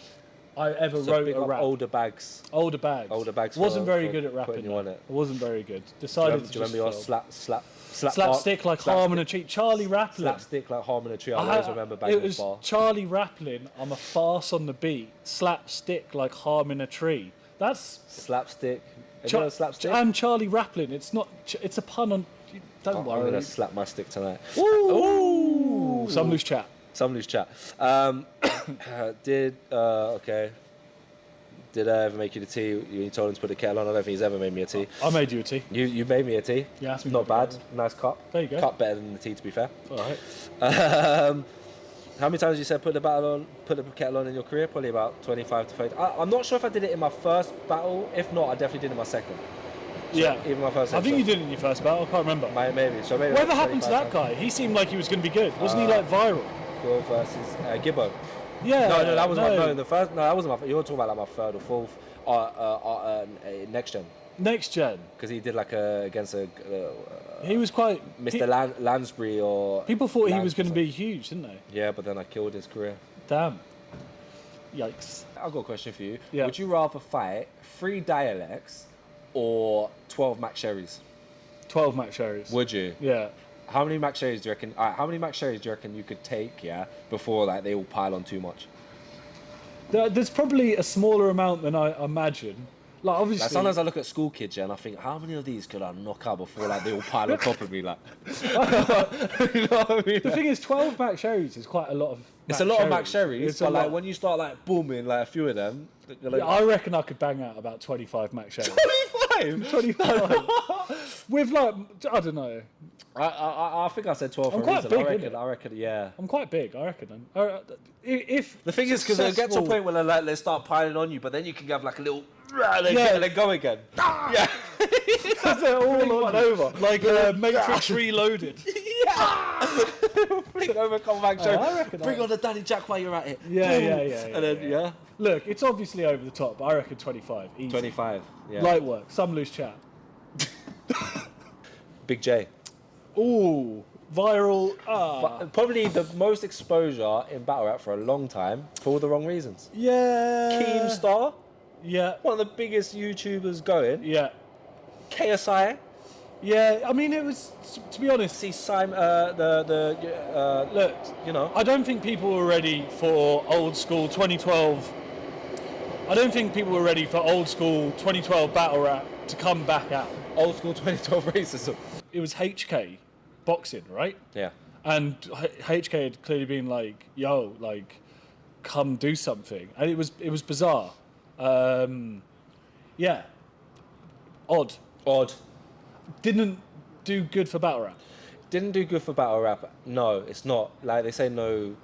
Speaker 2: I ever wrote a rap.
Speaker 1: Older bags.
Speaker 2: Wasn't very good at rapping. I wasn't very good. Decided to.
Speaker 1: Do you remember your
Speaker 2: slapstick like Harmon and Tree? Charlie Raplin.
Speaker 1: Slapstick like Harmon and Tree. I always remember back
Speaker 2: in
Speaker 1: the bar.
Speaker 2: It was Charlie Raplin. I'm a farce on the beat. Slapstick like Harmon a Tree. That's
Speaker 1: slapstick. Slapstick.
Speaker 2: I'm Charlie Raplin. It's not. It's a pun on. Don't worry.
Speaker 1: I'm gonna slap my stick tonight.
Speaker 2: Ooh. Some loose chat.
Speaker 1: Did I ever make you the tea? You told him to put the kettle on. I don't think he's ever made me a tea.
Speaker 2: I made you a tea.
Speaker 1: You made me a tea?
Speaker 2: Yeah,
Speaker 1: not bad. Nice cup.
Speaker 2: There you go.
Speaker 1: Cup better than the tea, to be fair.
Speaker 2: All right.
Speaker 1: How many times you said put the kettle on in your career? Probably about 25 to 30. I'm not sure if I did it in my first battle. If not, I definitely did it in my second. So
Speaker 2: yeah.
Speaker 1: Even my first.
Speaker 2: I think you did it in your first battle. I can't remember.
Speaker 1: Maybe. So maybe.
Speaker 2: Whatever happened to that guy? He seemed like he was going to be good. Wasn't he like viral?
Speaker 1: Quill versus Gibbo.
Speaker 2: Yeah.
Speaker 1: No, that was the first. No, that wasn't my. You were talking about like my third or fourth. Next gen.
Speaker 2: Next gen.
Speaker 1: Because he did like against a.
Speaker 2: He was quite.
Speaker 1: Mr. Lansbury or.
Speaker 2: People thought he was going to be huge, didn't they?
Speaker 1: Yeah, but then I killed his career.
Speaker 2: Damn. Yikes.
Speaker 1: I've got a question for you.
Speaker 2: Yeah.
Speaker 1: Would you rather fight 3 dialects or 12 Mac Sherrys?
Speaker 2: 12 Mac Sherrys.
Speaker 1: Would you?
Speaker 2: Yeah.
Speaker 1: How many Mac Sherrys do you reckon? How many Mac Sherrys do you reckon you could take? Yeah, before like they all pile on too much.
Speaker 2: There's probably a smaller amount than I imagine. Like obviously.
Speaker 1: Like sometimes I look at school kids, and I think, how many of these could I knock out before like they all pile on top of me? Like, you know what I mean?
Speaker 2: The thing is, 12 Mac Sherrys is quite a lot of.
Speaker 1: It's a lot of Mac Sherrys, but like when you start like booming like a few of them. Like,
Speaker 2: yeah, I reckon I could bang out about 25 Mac Sherrys. 25. With like, I don't know.
Speaker 1: I think I said 12 for a
Speaker 2: quite
Speaker 1: reason.
Speaker 2: big,
Speaker 1: I reckon, yeah.
Speaker 2: I'm quite big, I reckon. If
Speaker 1: the thing is, because they get to a point where they start piling on you, but then you can have like a little, and then go again. Yeah.
Speaker 2: They're all on over. Like Matrix Reloaded.
Speaker 1: Yeah. Bring over, come back, Joe.
Speaker 2: I reckon
Speaker 1: Bring on the Daddy Jaqq while you're at it.
Speaker 2: Yeah.
Speaker 1: And then,
Speaker 2: Look, it's obviously over the top, but I reckon 25. Easy.
Speaker 1: 25, yeah.
Speaker 2: Light work, some loose chat.
Speaker 1: Big J.
Speaker 2: Ooh, viral.
Speaker 1: Probably the most exposure in battle rap for a long time for all the wrong reasons.
Speaker 2: Yeah.
Speaker 1: Keemstar.
Speaker 2: Yeah.
Speaker 1: One of the biggest YouTubers going.
Speaker 2: Yeah.
Speaker 1: KSI.
Speaker 2: Yeah, I mean, it was, to be honest...
Speaker 1: See, Simon, look, you know...
Speaker 2: I don't think people were ready for old school 2012... I don't think people were ready for old school 2012 battle rap to come back out.
Speaker 1: Old school 2012 racism.
Speaker 2: It was HK boxing, right?
Speaker 1: Yeah.
Speaker 2: And HK had clearly been like, yo, like, come do something. And it was bizarre. Yeah. Odd. Didn't do good for battle rap.
Speaker 1: Didn't do good for battle rap. No, it's not. Like they say, no.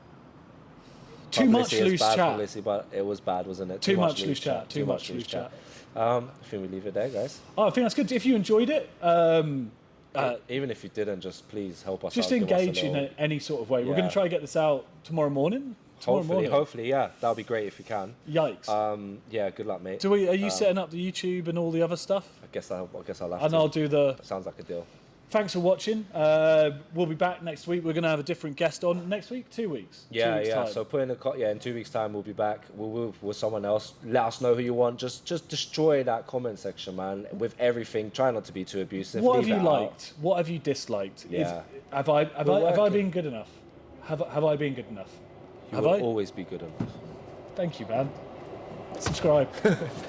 Speaker 2: Too much loose chat.
Speaker 1: Publicity, but it was bad, wasn't it?
Speaker 2: Too much loose chat. Too much loose chat.
Speaker 1: I think we leave it there, guys.
Speaker 2: Oh, I think that's good. If you enjoyed it,
Speaker 1: even if you didn't, just please help us.
Speaker 2: Just
Speaker 1: out,
Speaker 2: engage in any sort of way. We're going to try to get this out tomorrow morning.
Speaker 1: Hopefully, yeah, that'll be great if you can.
Speaker 2: Yikes.
Speaker 1: Yeah, good luck, mate.
Speaker 2: Are you setting up the YouTube and all the other stuff?
Speaker 1: I guess I'll have
Speaker 2: and
Speaker 1: to.
Speaker 2: I'll do the.
Speaker 1: Sounds like a deal.
Speaker 2: Thanks for watching. We'll be back next week. We're going to have a different guest on next week, 2 weeks.
Speaker 1: Yeah,
Speaker 2: 2 weeks time.
Speaker 1: So put in in 2 weeks' time we'll be back. We'll with someone else. Let us know who you want. Just destroy that comment section, man. With everything, try not to be too abusive.
Speaker 2: What have
Speaker 1: Leave
Speaker 2: you
Speaker 1: it out.
Speaker 2: liked? What have you disliked?
Speaker 1: Yeah.
Speaker 2: Have I been good enough? Have I been good enough?
Speaker 1: You will always be good enough.
Speaker 2: Thank you, man. Subscribe.